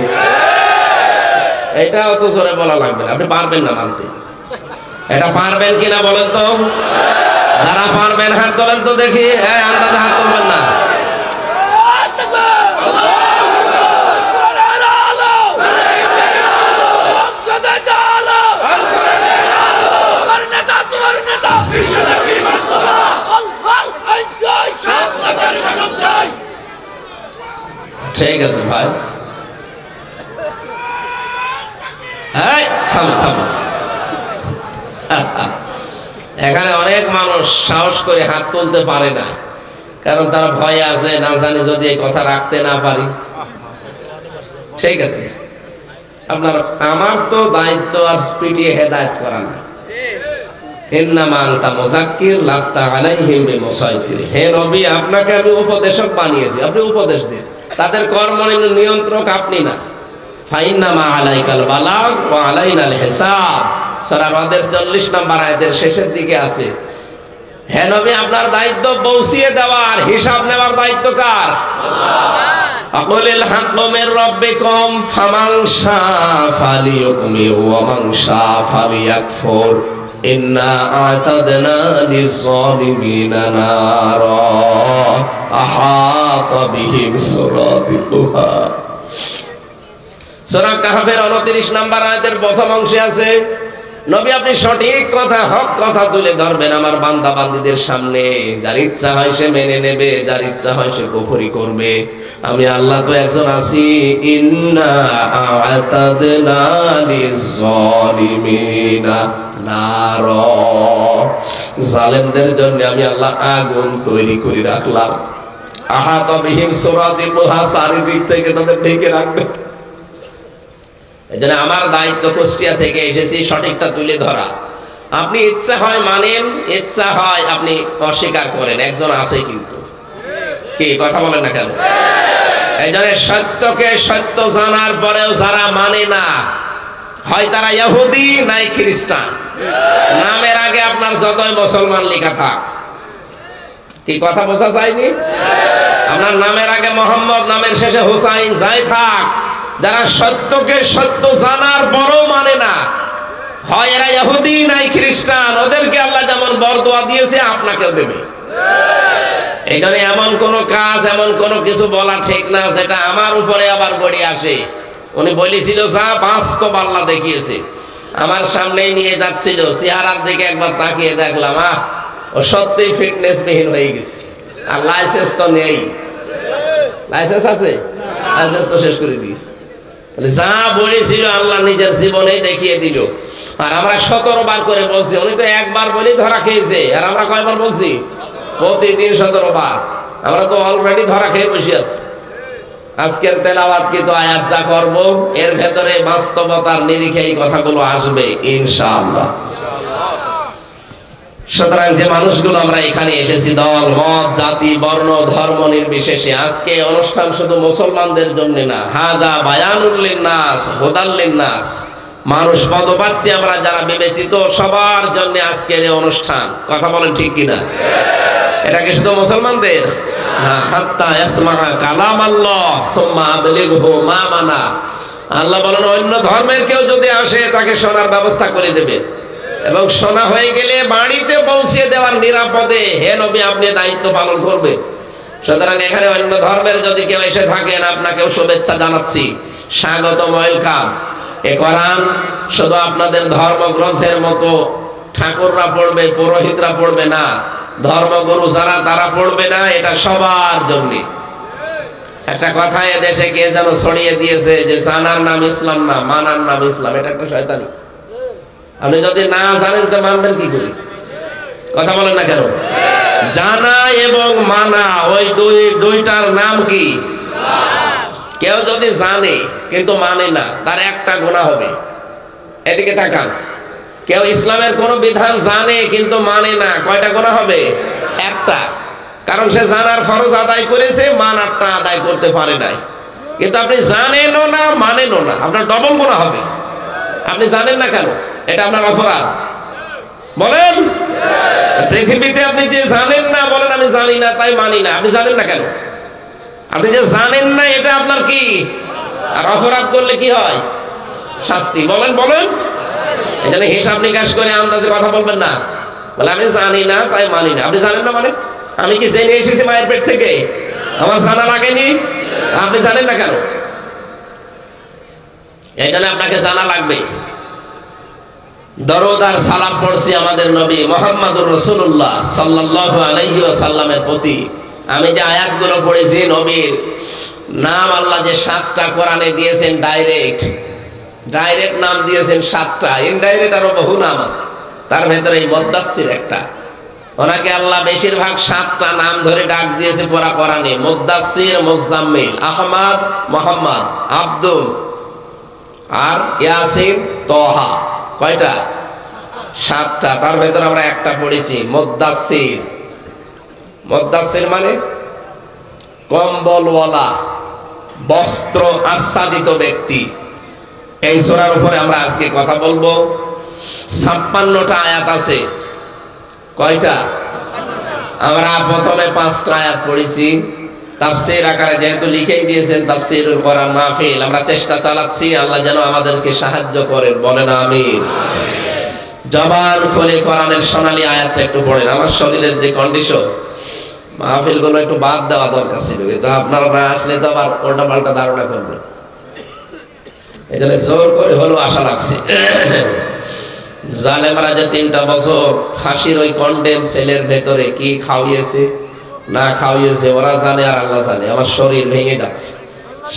এটা অত জোরে বলা লাগবে না, আপনি পারবেন না মানতে। এটা পারবেন কিনা বলেন তো? যারা পারবেন হাত তোলেন তো দেখি। আন্দাজে হাত তুলবেন না। ঠিক আছে ভাই, থামো থামো। এখানে অনেক মানুষ সাহস করে হাত তুলতে পারে না, কারণ তারা ভয়ে আছে, না জানি যদি এই কথা রাখতে না পারি। ঠিক আছে, আপনার আমার তো দায়িত্ব আর পিটিয়ে হেদায়েত করা না। ইন্নামা আনতা মুযাক্কির লাস্তা আলাইহিম বিমুসাইতির। হে নবী, আপনাকে আমি উপদেশক বানিয়েছি, আপনি উপদেশ দিন, তাদের কর্ম নিয়ন্ত্রক আপনি না। ফাইন্নামা আলাইকাল বালাগ ওয়া আলাইনাল হিসাব। সূরা রাদের 40 নম্বর আয়াতের শেষের দিকে আছে, হে নবী, আপনার দায়িত্ব পৌঁছিয়ে দেওয়ার, হিসাব নেওয়ার দায়িত্ব কার? আকুলিল হাক্কু মির রাব্বিকুম ফামান শাআ ফালিয়ুমিন ওয়া মান শাআ ফালিয়াকফুর ইন্না আ'তাদনা লিয-যালিমিনা নারা আহাতা বিহিম সুরাদিকুহা। সূরা কাহফের 29 নম্বর আয়াতের প্রথম অংশে আছে, নবী আপনি সঠিক কথা, হক কথা তুলে ধরবেন আমার বান্দা বান্দীদের সামনে। যার ইচ্ছা হয় সে মেনে নেবে, যার ইচ্ছা হয় সে কুফরি করবে। আমি আল্লাহ তো একজন আছি, ইন্না আ'তাদনা লিয-যালিমিনা নারা। জালেমদের জন্য আমি আল্লাহ আগুন তৈরি করে রাখলাম। আহাতা বিহিম সুরাদিকুহা, চারিদিক থেকে তাদের ঢেকে রাখবে। এজন্য আমার দায়িত্ব কুষ্টিয়া থেকে এসেছি সঠিকটা তুলে ধরা। আপনি ইচ্ছা হয় মানেন, ইচ্ছা হয় আপনি অস্বীকার করেন, একজন আছে কিন্তু, কি কথা বলেন না কেন? এই জন্য সত্যকে সত্য জানার পরেও যারা মানে না, হয় তারা ইহুদি নাই খ্রিস্টান। নামের আগে আপনার যতই মুসলমান লেখা থাক, কি কথা বোঝা যায়নি? আপনার নামের আগে মোহাম্মদ, নামের শেষে হুসাইন যাই থাক, যারা সত্যকে সত্য জানার পরও মানে না, হয় এরা ইহুদি নাই খ্রিস্টান, ওদেরকে আল্লাহ যেমন বরদোয়া দিয়েছে আপনাকেও দেবে। এই জন্য এমন কোন কাজ, এমন কোন কিছু বলা ঠিক না যেটা আমার উপরে আবার গড়ে আসে। উনি বলেছিল যা বাস্তব আল্লাহ দেখিয়েছে, আমার সামনেই নিয়ে যাচ্ছিল, চেহারার দিকে একবার তাকিয়ে দেখলাম, ও সত্যি ফিটনেস বিহীন হয়ে গেছে, আর লাইসেন্স তো নেই। লাইসেন্স আছে? লাইসেন্স তো শেষ করে দিয়েছে। যা বলেছিল আল্লাহ নিজের জীবনেই দেখিয়ে দিল। আর আমরা 17 বার করে বলছি, উনি তো একবার বলি ধরা খেয়েছে, আর আমরা কয়বার বলছি? প্রতিদিন 17 বার। আমরা তো অলরেডি ধরা খেয়ে বসে আছি। আজকের তেলাওয়াত কিন্তু আয়াত যা করব, এর ভেতরে বাস্তবতার নিরিখে এই কথাগুলো আসবে ইনশাআল্লাহ। সুতরাং যে মানুষগুলো আমরা এখানে এসেছি, দল মত জাতি বর্ণ ধর্ম নির্বিশেষে, আজকে অনুষ্ঠান শুধু মুসলমানদের জন্য না, হাদা বায়ানুল লিন্নাস হুদাল লিন্নাস, মানুষ পদ পাচ্ছে আমরা যারা বিবেচিত, সবার জন্য আজকের এই অনুষ্ঠান। কথা বলেন ঠিক কিনা? এটা কি শুধু মুসলমানদের? হাত্তা ইয়াসমা কালাম আল্লাহ সুম্মা আবলিগহু মা মানা। আল্লাহ বলেন অন্য ধর্মের কেউ যদি আসে তাকে শোনার ব্যবস্থা করে দেবে, এবং শোনা হয়ে গেলে বাড়িতে পৌঁছে দেওয়ার নিরাপদে হে নবী আপনি দায়িত্ব পালন করবেন। সুতরাং এখানে অন্য ধর্মের যদি কেউ এসে থাকেন, আপনাকেও শুভেচ্ছা জানাচ্ছি, স্বাগতম, ওয়েলকাম। এ কোরআন শুধু আপনাদের ধর্মগ্রন্থের মতো ঠাকুররা পড়বে, পুরোহিতরা পড়বে না, ধর্মগুরু যারা তারা পড়বে না, এটা সবার জন্য। একটা কথা এদেশে কে যেন ছড়িয়ে দিয়েছে যে জানার নাম ইসলাম না, মানার নাম ইসলাম। এটা একটা শয়তানি। আপনি যদি না জানেন তো মানবেন কি করে? কথা বলেন না কেন? জানা এবং মানা ওই দুইটার নাম কি? কেউ যদি জানে কিন্তু মানে না, তার একটা গুনাহ হবে। এদিকে তাকান, কেউ ইসলামের কোন বিধান জানে কিন্তু মানে না, কয়টা গুনাহ হবে? একটা। কারণ সে জানার ফরজ আদায় করেছে, মানারটা আদায় করতে পারে নাই। কিন্তু আপনি জানেনও না মানেনও না, আপনার ডবল গুনাহ হবে। আপনি জানেন না কেন? এটা আপনার অপরাধ। বলেন, পৃথিবীতে আপনি যে জানেন না, বলেন আমি জানি না তাই মানি না, আপনি জানেন না কেন? আপনি যে জানেন না এটা আপনার কি? আর অপরাধ করলে কি হয়? শাস্তি। বলেন বলেন। এখানে হিসাব নিকাশ করে আন্দাজে কথা বলবেন না। বলে আমি জানি না তাই মানি না। আপনি জানেন না মানে? আমি কি জেনে এসেছি মায়ের পেট থেকে? আমার জানা লাগেনি? আপনি জানেন না কেন? এখানে আপনাকে জানা লাগবে। দরুদ আর সালাম পড়ছি আমাদের নবী মুহাম্মদুর রাসূলুল্লাহ সাল্লাল্লাহু আলাইহি ওয়াসাল্লামের প্রতি। আমি যে আয়াতগুলো পড়েছি নবীর নাম আল্লাহ যে 7টা কোরআনে দিয়েছেন, ডাইরেক্ট নাম দিয়েছেন 7টা, ইনডাইরেক্ট আরো বহু নাম আছে। তার ভেতরে এই মুদ্দাসসির একটা। ওনাকে আল্লাহ বেশিরভাগ 7টা নাম ধরে ডাক দিয়েছে পুরা কোরআনে। মুদ্দাসসির, মুজাম্মিল, আহমদ, মোহাম্মদ, আব্দুল, আর ইয়াসিন, তোহা। কয়টা? 7টা। তার ভেতরে আমরা একটা পড়েছি মুদ্দাসসির। মুদ্দাসসির মানে কম্বলওয়ালা, বস্ত্র আচ্ছাদিত ব্যক্তি। এই সূরার উপরে আমরা আজকে কথা বলবো। 56টা আয়াত আছে। কয়টা? আমরা প্রথমে 5টা আয়াত পড়েছি। তাফসীর আকারে যেহেতু লিখেই দিয়েছেন তাফসীরুল কোরআন মাহফিল, আমরা চেষ্টা চালাচ্ছি আল্লাহ যেন আমাদেরকে সাহায্য করেন। বলেন আমিন। জবান খুলে কোরআনের সোনালী আয়াতটা একটু পড়েন। আমার শরীরের যে কন্ডিশন, মাহফিল গুলো একটু বাদ দেওয়া দরকার ছিল, কিন্তু আপনারা না আসলে তো আবার উল্টা পাল্টা ধারণা করবেন। এই জন্য জোর করে হলেও আশা লাগছে। জালেমরা যে 3টা বছর ফাঁসির ওই কন্ডেম সেলের ভেতরে কি খাওয়িয়েছে না খাওয়িয়েছে ওরা জানে আর আল্লাহ জানে। আমার শরীর ভেঙে যাচ্ছে,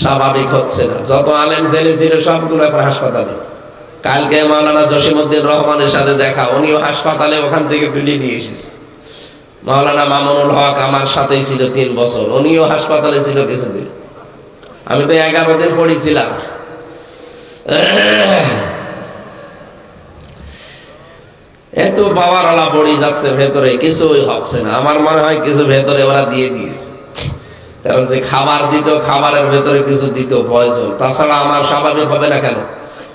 স্বাভাবিক হচ্ছে না। যত আলেম জেলে ছিল সবগুলো এখন হাসপাতালে। কালকে মাওলানা জসিমউদ্দিন রহমানের সাথে দেখা, উনিও হাসপাতালে, ওখান থেকে তুলে নিয়ে এসেছে। মাওলানা মামুনুল হক আমার সাথেই ছিল 3 বছর, উনিও হাসপাতালে ছিল কিছুদিন। আমি তো 11 দিন পড়েছিলাম। এত বাবারালা পড়ে যাচ্ছে ভেতরে, কিছুই হচ্ছে না। আমার মনে হয় কিছু ভেতরে ওরা দিয়ে দিয়েছে, কারণ যে খাবার দিত খাবারের ভেতরে কিছু দিত পয়জন। তাছাড়া আমার স্বাভাবিক হবে না কেন?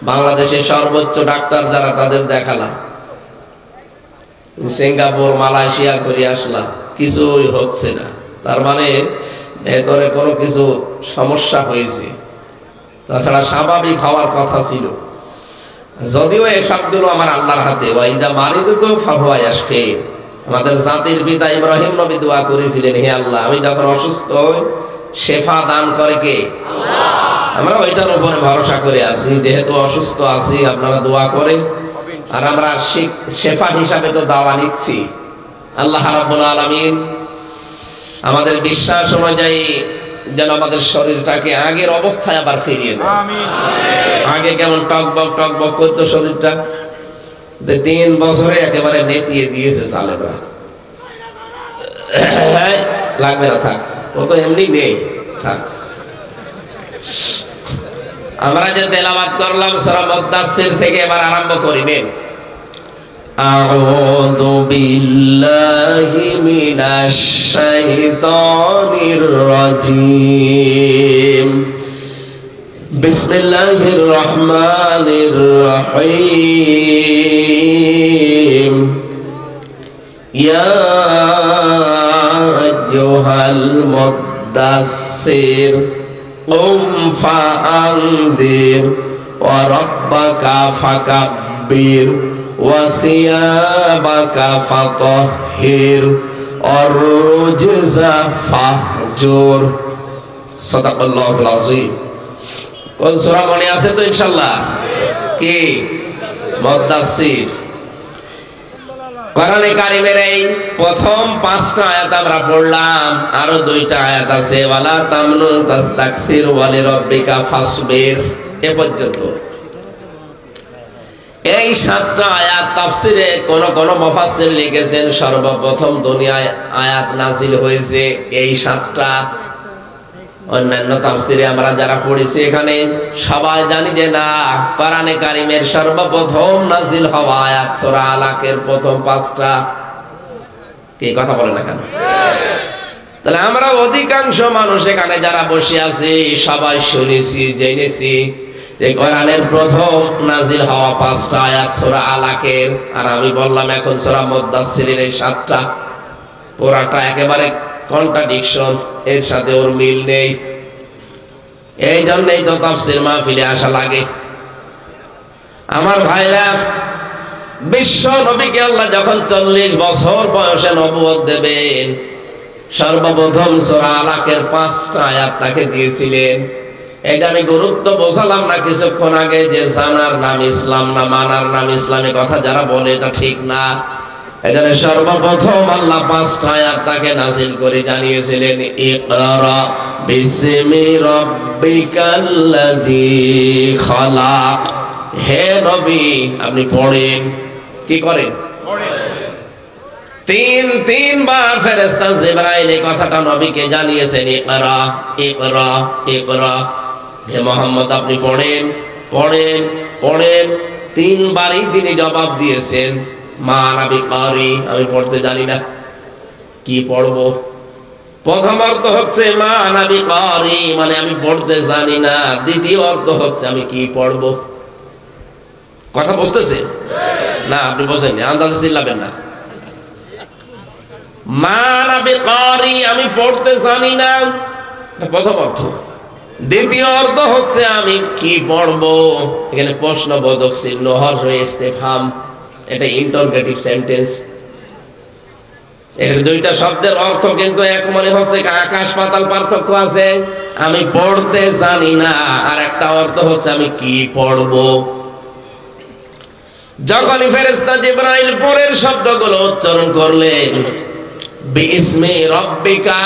বাংলাদেশের সর্বোচ্চ ডাক্তার যারা, তাদের দেখালাম, সিঙ্গাপুর, মালয়েশিয়া করে আসলাম, কিছুই হচ্ছে না। তার মানে ভেতরে কোনো কিছু সমস্যা হয়েছে। তাছাড়া স্বাভাবিক হওয়ার কথা ছিল। যদিও এই সবগুলো আমার আল্লাহর হাতে। ওয়াইদা মারিদতু ফাহুয়া ইয়াশফিন। আমাদের জাতির পিতা ইব্রাহিম নবী দোয়া করেছিলেন, হে আল্লাহ, আমি যখন অসুস্থ হই শেফা দান করে কে? আল্লাহ। আমরা ওইটার উপরে ভরসা করে আছি, যেহেতু অসুস্থ আছি আপনারা দোয়া করেন। আর আমরা শেফা হিসাবে তো দাওয়া নিচ্ছি। আল্লাহ রাব্বুল আলামিন আমাদের বিশ্বাস অনুযায়ী যেন আমাদের শরীরটাকে আগের অবস্থায় আবার ফিরিয়ে দেয়। আগে কেমন টকবক করতো শরীরটা, 3 বছরে একেবারে নেতিয়ে দিয়েছে চালেরা। লাগবে না, থাক, ও তো এমনি নেই, থাক। আমরা যে তেলাওয়াত করলাম সূরা মুদ্দাসসির থেকে, এবার আরম্ভ করি। নেন। আউযু বিল্লাহি মিনাশ শাইতানির রাজীম। বিসমিল্লাহির রহমানির রহিম। ইয়া আইয়ুহাল মুদ্দাসসির কুম ফাআনযির ওয়া রাব্বাকা ফাকাব্বির ওয়া সিয়াবাকা ফাতাহহির ওয়ার রুজজা ফাহজুর। সাদাকাল্লাহুল আযীম। কোন সূরা মনে আছে তো ইনশাআল্লাহ? কি? মুদ্দাসসির। কোরআনে কারীমের এই প্রথম 5টা আয়াত আমরা পড়লাম, আরো 2টা আয়াত আছে। ওয়ালা তামনু তাস্তাকসির ওয়া লিরাব্বিকা ফাসবির, এ পর্যন্ত। এই 7টা আয়াত তাফসিরে কোন মুফাসসির লিখেছেন সর্বপ্রথম দুনিয়ায় আয়াত নাজিল হয়েছে এই 7টা। অন্যান্য তাফসিরে আমরা যারা পড়েছি এখানে সবাই জানি যে না, কোরআনে কারীমের সর্বপ্রথম নাজিল হওয়া আয়াত সূরা আলাকের প্রথম 5টা। কি কথা বলে না কেন? তাহলে আমরা অধিকাংশ মানুষ এখানে যারা বসে আছি সবাই শুনেছি, জেনেছি যে কোরআনের প্রথম নাজিল হওয়া 5টা আয়াত সূরা আলাকের। আর আমি বললাম এখন সূরা মুদ্দাসসিরের এই 7টা, পুরাটা একেবারে কন্ট্রাডিকশন, এর সাথে ওর মিল নেই। এই জন্যই তো তাফসীর মাহফিলে আসা লাগে। আমার ভাইরা, বিশ্ব নবীকে আল্লাহ যখন 40 বছর বয়সে নবুয়ত দেবেন, সর্বপ্রথম সূরা আলাকের 5টা আয়াত তাকে দিয়েছিলেন। এটা আমি গুরুত্ব বোঝালাম না কিছুক্ষণ আগে, যে জানার নাম ইসলাম না মানার নাম ইসলামে কথা যারা বলে এটা ঠিক না। এখানে সর্বপ্রথম আল্লাহ 5টা আয়াত তাকে নাযিল করে জানিয়েছিলেন, ইকরা বিসমি রাব্বিকাল্লাযী খালাক। হে নবী, আপনি পড়েন। কি করেন? তিনবার ফেরেশতা জিবরাইল এই কথাটা নবীকে জানিয়েছেন, ইকরা ইকরা ইকরা। হে মুহাম্মদ, আপনি পড়েন পড়েন পড়েন। তিনবারই তিনি জবাব দিয়েছেন, মা আনা বিকারি, আমি পড়তে জানি না। কি পড়বো? প্রথম অর্থ হচ্ছে মা আনা বিকারি, মানে আমি পড়তে জানি না। দ্বিতীয় অর্থ হচ্ছে আমি কি পড়বো। কথা বুঝতেছে না? আপনি বোঝেননি, আন্দাজে চিল্লাবেন না। মা আনা বিকারি, আমি পড়তে জানি না, প্রথম অর্থ। দ্বিতীয় অর্থ হচ্ছে আমি কি পড়বো। এখানে প্রশ্নবোধক চিহ্ন, হরফে ইস্তেফহাম, এটা ইন্টারোগেটিভ সেন্টেন্স। এর দুইটা শব্দের অর্থ কিন্তু এক মনে হচ্ছে, আকাশ পাতাল পার্থক্য আছে। আমি পড়তে জানি না, আর একটা অর্থ হচ্ছে আমি কি পড়বো। যখনই ফেরেশতা জিবরাইল পরের শব্দগুলো উচ্চারণ করলেন, বিসমি রাব্বিকা,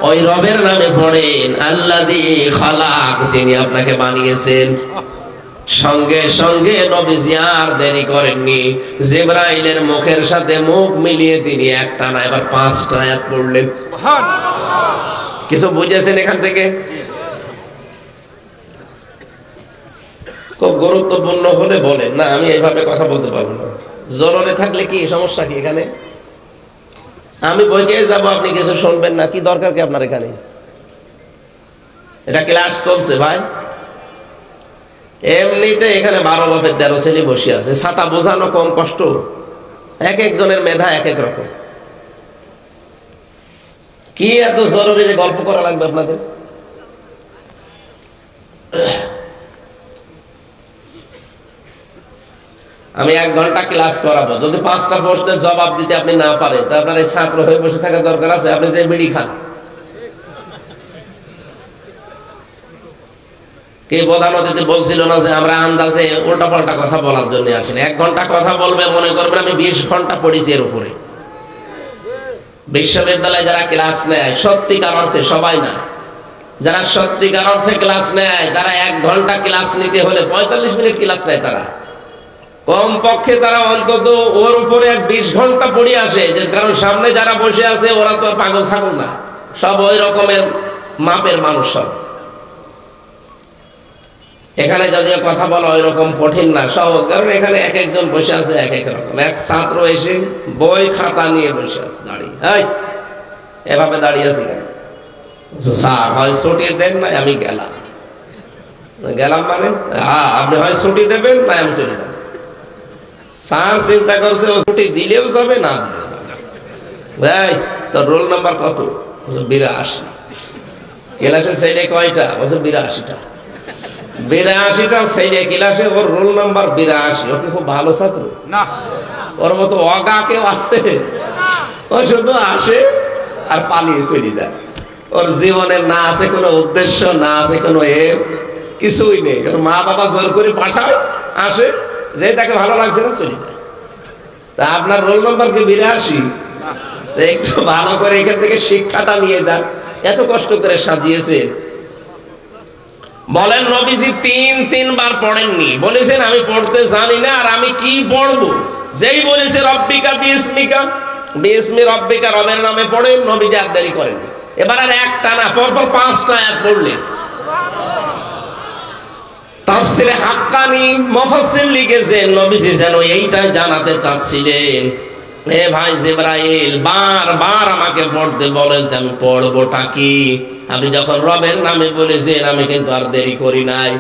ওই রবের নামে পড়েন, আল্লাযী খালাক, যিনি আপনাকে বানিয়েছেন। সঙ্গে সঙ্গে নবীজি আর দেরি করেননি, জিবরাইলের মুখের সাথে মুখ মিলিয়ে তিনি একটা না এবার 5টা আয়াত পড়লেন। কিছু বুঝেছেন এখান থেকে? খুব গুরুত্বপূর্ণ হলে বলেন, না আমি এইভাবে কথা বলতে পারবো না। জরুরি থাকলে কি সমস্যা কি এখানে? আমি বইকে যাবো, আপনি কিছু শুনবেন না, কি দরকার কি আপনার এখানে? এটা ক্লাস চলছে ভাই। এমনিতে এখানে 12 বাপের 13 ছেলে বসে আছে, ছাতা বোঝানো কম কষ্ট। এক একজনের মেধা এক এক রকম। কি এত জরুরি যে গল্প করা লাগবে আপনাদের? আমি 1 ঘন্টা ক্লাস করাবো, যদি 5টা প্রশ্নের জবাব দিতে আপনি না পারেন, তা আপনার এই ছাত্র হয়ে বসে থাকার দরকার আছে? আপনি যে বিড়ি খান। কে প্রধান অতিথি বলছিল না যে আমরা আন্দাজে উল্টা পাল্টা কথা বলার জন্য আসেন? 1 ঘন্টা কথা বলবে, মনে করবেন আমি 20 ঘন্টা পড়েছি এর উপরে। বিশ্ববিদ্যালয়ে যারা ক্লাস নেয় সত্যিকার অর্থে, সবাই না, যারা সত্যিকার অর্থে ক্লাস নেয় তারা 1 ঘন্টা ক্লাস নিতে হলে 45 মিনিট ক্লাস নেয়। তারা কম পক্ষে তারা অন্তত ওর উপরে 20 ঘন্টা পড়ে আসে, যে কারণ সামনে যারা বসে আছে ওরা তো পাগল ছাগল না, সব ওই রকমের মাপের মানুষ সব। এখানে যদি কথা বলা ওই রকম কঠিন না, সহজ, কারণ এখানে এক একজন বসে আছে এক এক রকম। এক ছাত্র এসে বই খাতা নিয়ে বসে আছে দাঁড়িয়ে, এভাবে দাঁড়িয়ে আছি কেন? স্যার হয় ছুটি দেন, না আমি গেলাম। মানে হ্যাঁ, আপনি হয় ছুটি দেবেন না আমি চলে যাবো। স্যার চিন্তা করছে ও ছুটি দিলেও যাবে না দিলেও যাবে। ভাই তোর রোল নাম্বার কত? 82। ক্লাসের ছেলে কয়টা? 82টা। 82টা ছেলে ক্লাসে, ওর রোল নাম্বার 82। ও কি খুব ভালো ছাত্র না? ওর মতো অগা কেউ আছে? ও শুধু আসে আর পালিয়ে চলে যায়। ওর জীবনের না আছে কোনো উদ্দেশ্য, না আছে কোনো কিছুই নেই। ওর মা বাবা জোর করে পাঠায়, আসে, যে তাকে ভালো লাগছে না চলে যায়। তা আপনার রোল নাম্বার কি 82? একটু ভালো করে এখান থেকে শিক্ষাটা নিয়ে যান। এত কষ্ট করে সাজিয়েছে। বলেন নবীজি 3বার পড়েননি, বলেছেন আমি পড়তে জানি না আর আমি কি পড়বো। যেই বলেছে রব্বিকা বিসমিকা, বিসমি রব্বিকা, রবের নামে পড়েন, নবীজি আর দেরি করেন। এবার আর একটা না, পরপর 5টা আয়াত পড়লেন। তাফসিরে হাক্কানি মুফাসসির লিখেছেন নবীজি যেন এইটাই জানাতে চাচ্ছিলেন, হে ভাই জিবরাইল বারবার আমাকে পড়তে বলেন, আমি পড়বোটা কি? আপনি যখন রবের নামে বলেছেন আমি কিন্তু আর দেরি করি নাই।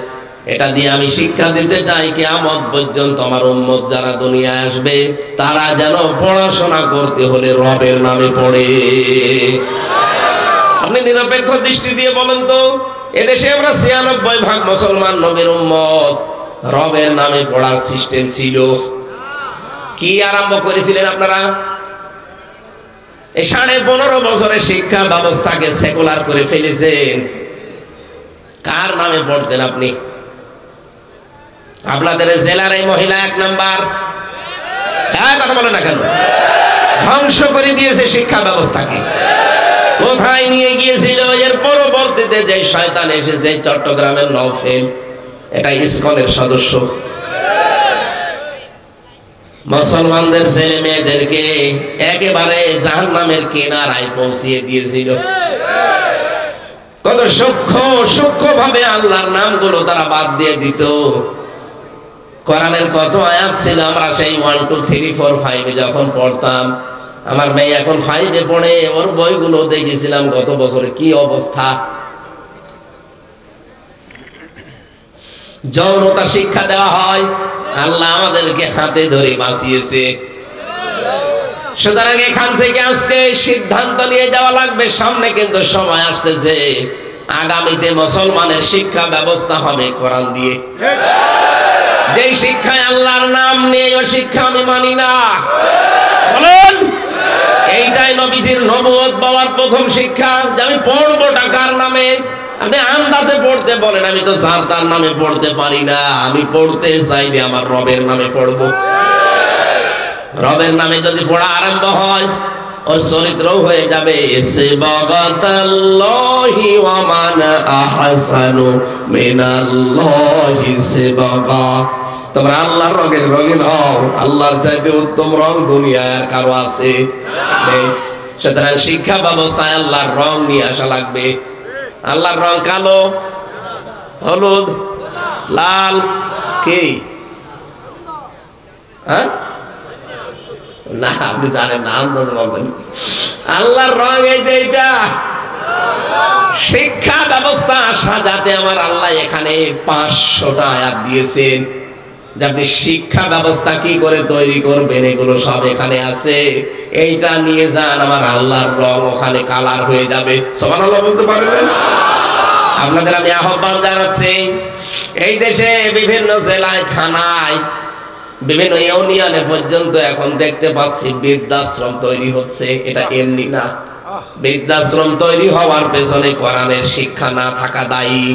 এটা দিয়ে আমি শিক্ষা দিতে চাই কিয়ামত পর্যন্ত আমার উম্মত যারা দুনিয়ায় আসবে তারা যেন পড়াশোনা করতে হলে রবের নামে পড়ে। আপনি নিরপেক্ষ দৃষ্টি দিয়ে বলেন তো, এদেশে আমরা 96% মুসলমান নবীর উম্মত, রবের নামে পড়ার সিস্টেম ছিল। কি আরম্ভ করেছিলেন আপনারা? এই 15.5 বছরের শিক্ষা ব্যবস্থাকে সেকুলার করে ফেলেছেন। কার নামে পড়তেন আপনি? আপনাদের জেলার এই মহিলা 1 নাম্বার, হ্যাঁ কথা বলে না কেন? ধ্বংস করে দিয়েছে শিক্ষা ব্যবস্থাকে। কোথায় নিয়ে গিয়েছিল? এর পরবর্তী পরবর্তীতে যে শয়তান এসেছে চট্টগ্রামের নওফেল, এটা ইসকনের সদস্য, মুসলমানদের ছেলে মেয়েদেরকে একেবারে জাহান্নামের কিনারায় পৌঁছিয়ে দিয়েছিল। কত সূক্ষ্ম ভাবে আল্লাহর নামগুলো তারা বাদ দিয়ে দিত। কোরআনের কত আয়াত ছিল আমরা সেই 1 2 3 4 5 যখন পড়তাম, আমার মেয়ে এখন 5 পড়ে, ওর বইগুলো দেখেছিলাম গত বছরে কি অবস্থা। যৌনতা শিক্ষা দেওয়া হয়, আল্লাহ আমাদেরকে হাতে ধরে বাঁচিয়েছে। সুতরাং এখান থেকে আজকে সিদ্ধান্ত নিয়ে যাওয়া লাগবে। সামনে কিন্তু সময় আসতেছে, আগামীতে মুসলমানের শিক্ষা ব্যবস্থা হবে কোরআন দিয়ে। যে শিক্ষায় আল্লাহর নাম নিয়ে, ওই শিক্ষা আমি মানি না। বলেন, এইটাই নবীজির নবুয়ত পাওয়ার প্রথম শিক্ষা, যে আমি পড়বো টাকার নামে। আপনি আন্দাজে পড়তে বলেন, আমি তো যার তার নামে পড়তে পারি না, আমি পড়তে চাইলে আমার রবের নামে পড়বো। রবের নামে যদি পড়া আরম্ভ হয়, ওর চরিত্র হয়ে যাবে সিবাগাতাল্লাহি ওয়া মান আহসানু মিনাল্লাহি সিবাগা। তোমরা আল্লাহর রঙের রঙিন হও, আল্লাহর চাইতে উত্তম রং দুনিয়ার কারো আছে? সুতরাং শিক্ষা ব্যবস্থায় আল্লাহর রং নিয়ে আসা লাগবে। আল্লাহর রং কালো, হলুদ, লাল, কি? হ্যাঁ না, আপনি জানেন না, আন্দাজ বলবেন। আল্লাহর রং এই যে এটা। শিক্ষা ব্যবস্থা সাজাতে আমার আল্লাহ এখানে 500টা আয়াত দিয়েছেন, যে আপনি শিক্ষা ব্যবস্থা কি করে তৈরি করবেন, এগুলো সব এখানে আছে। এইটা নিয়ে যান, আমার আল্লাহর রং ওখানে কালার হয়ে যাবে। সুবহানাল্লাহ বলতে পারবেন? আপনাদের আমি আহ্বান জানাচ্ছি, এই দেশে বিভিন্ন জেলায়, থানায়, বিভিন্ন ইউনিয়নে পর্যন্ত এখন দেখতে পাচ্ছি বৃদ্ধাশ্রম তৈরি হচ্ছে। এটা এমনি না, বৃদ্ধাশ্রম তৈরি হওয়ার পেছনে কোরআনের শিক্ষা না থাকা দায়ী।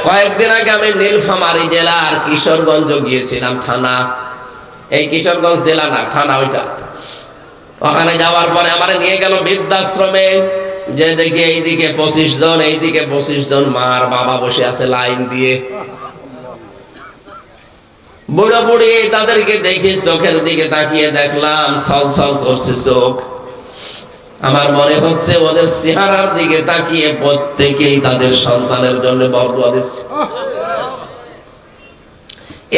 কয়েকদিন আগে আমি নীলফামারী জেলার কিশোরগঞ্জ গিয়েছিলাম, থানা, এই কিশোরগঞ্জ জেলা না, থানা ওইটা। ওখানে যাওয়ার পরে আমার নিয়ে গেল বৃদ্ধাশ্রমে, যে দেখি এইদিকে 25 জন, এইদিকে 25 জন মার বাবা বসে আছে লাইন দিয়ে। বুড়ো বুড়ি তাদেরকে দেখি, চোখের দিকে তাকিয়ে দেখলাম ছলছল করছে চোখ। আমার মনে হচ্ছে ওদের চেহারার দিকে তাকিয়ে প্রত্যেকেই তাদের সন্তানের জন্য বরদুয়া দিচ্ছে।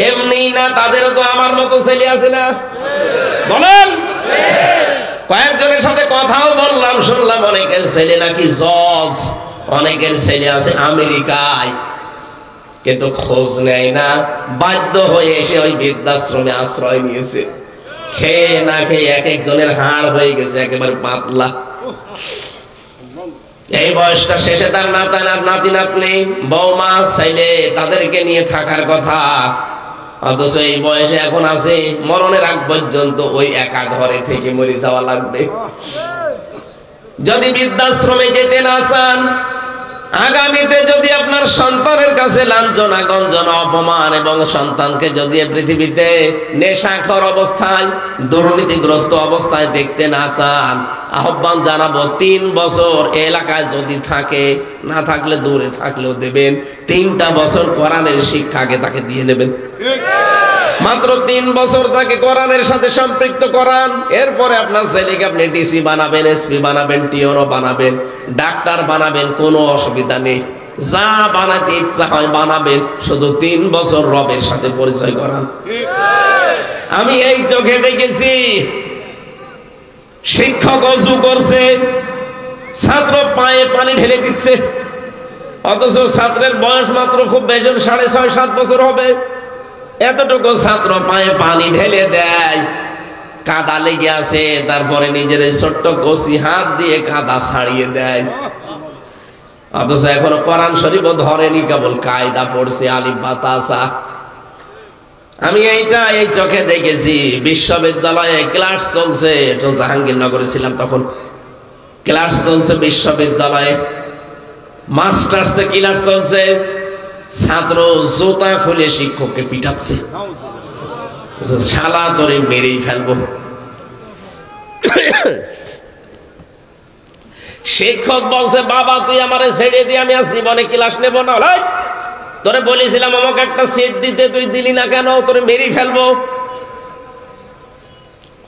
এমনি না, তাদের তো আমার মতো ছেলে আছে না? বলেন। কয়েকজনের সাথে কথাও বললাম, শুনলাম অনেকের ছেলে নাকি জজ, অনেকের ছেলে আছে আমেরিকায়, কিন্তু খোঁজ নেয় না, বাধ্য হয়ে এসে ওই বৃদ্ধাশ্রমে আশ্রয় নিয়েছে। খেয়ে না খেয়ে এক একজনের হাড় হয়ে গেছে একেবারে পাতলা। এই বয়সটা শেষে তার নাতি নাতনি, বৌমা, ছেলে, তাদেরকে নিয়ে থাকার কথা, অথচ এই বয়সে এখন আছে মরণের আগ পর্যন্ত ওই একা ঘরে থেকে মরে যাওয়া লাগবে। যদি বৃদ্ধাশ্রমে যেতে না চান, আগামীতে যদি আপনার সন্তানের কাছে লাঞ্ছনা, গঞ্জনা, অপমান এবং সন্তানকে যদি পৃথিবীতে নেশাখোর অবস্থায়, দুর্নীতিগ্রস্ত অবস্থায় দেখতে না চান, আহ্বান জানাবো 3 বছর এলাকায় যদি থাকে, না থাকলে দূরে থাকলেও দেবেন, 3টা বছর কোরআনের শিক্ষাকে তাকে দিয়ে নেবেন। মাত্র 3 বছর তাকে কোরআনের সাথে সম্পৃক্ত করান। এরপরে আপনার ছেলেকে আপনি ডিসি বানাবেন, এসপি বানাবেন, টিওনো বানাবেন, ডাক্তার বানাবেন, কোনো অসুবিধা নেই। যা বানাতে ইচ্ছা হয় বানাবেন, শুধু 3 বছর রবের সাথে পরিচয় করান। আমি এই চোখে দেখেছি শিক্ষক ওযু করছে, ছাত্র পায়ে পানি ঢেলে দিচ্ছে, অথচ ছাত্রের বয়স মাত্র খুব বেশি 6.5 7 বছর হবে। এতটুকু ছাত্র পায়ে পানি ঢেলে দেয়, কাদা লেগে আছে, তারপরে নিজের ছোট্ট কচি হাত দিয়ে কাদা ছাড়িয়ে দেয়। অথচ এখনো কোরআন শরীফ ধরেনি, কেবল কায়দা পড়ছে, আলিফ বা তাসা। আমি এই চোখে দেখেছি। বিশ্ববিদ্যালয়ে ক্লাস চলছে, জাহাঙ্গীরনগরে ছিলাম তখন, ক্লাস চলছে বিশ্ববিদ্যালয়ে, মাস্টার্সে ক্লাস চলছে, ছাত্র জুতা খুলে শিক্ষককে পিটাচ্ছে, শালা তোরে মেরেই ফেলবো। শিক্ষক বলছে, বাবা তুই আমারে ছেড়ে দিয়ে আমি আর জীবনে ক্লাস নেব না। তোরে বলেছিলাম আমাকে একটা সিট দিতে, তুই দিলি না কেন? তোরে মেরে ফেলবো।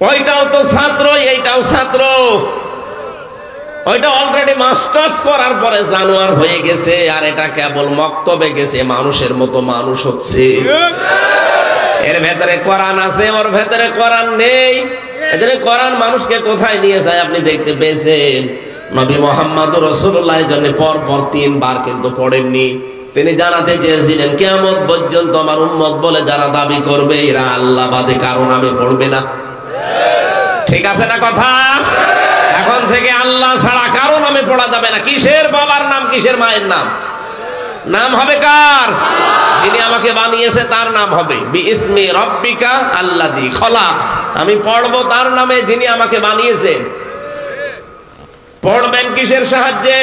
ওইটাও তো ছাত্র, এইটাও ছাত্র। ওইটা অলরেডি মাস্টার্স করার পরে জানোয়ার হয়ে গেছে, আর এটা কেবল মক্তবে গেছে, মানুষের মতো মানুষ হচ্ছে। এর ভেতরে কোরআন আছে, ওর ভেতরে কোরআন নেই। এদের কোরআন মানুষকে কোথায় নিয়ে যায় আপনি দেখতে পেয়েছেন? নবী মুহাম্মদ রাসূলুল্লাহ জন্য পর 3 বার কিন্তু পড়েননি। তিনি জানাতে চেয়েছিলেন কিয়ামত পর্যন্ত আমার উম্মত বলে যারা দাবি করবে এরা আল্লাহ বাদে কারো নামে পড়বে না। ঠিক আছে না কথা? এখন থেকে আল্লাহ ছাড়া কারো নামে পড়া যাবে না। কিসের বাবার নাম, কিসের মায়ের নাম? নাম হবে কার? যিনি আমাকে বানিয়েছে তার নাম হবে বিইসমি রাব্বিকা আল্লাযী খলাক। আমি পড়বো তার নামে যিনি আমাকে বানিয়েছেন। পড়বেন কিসের সাহায্যে?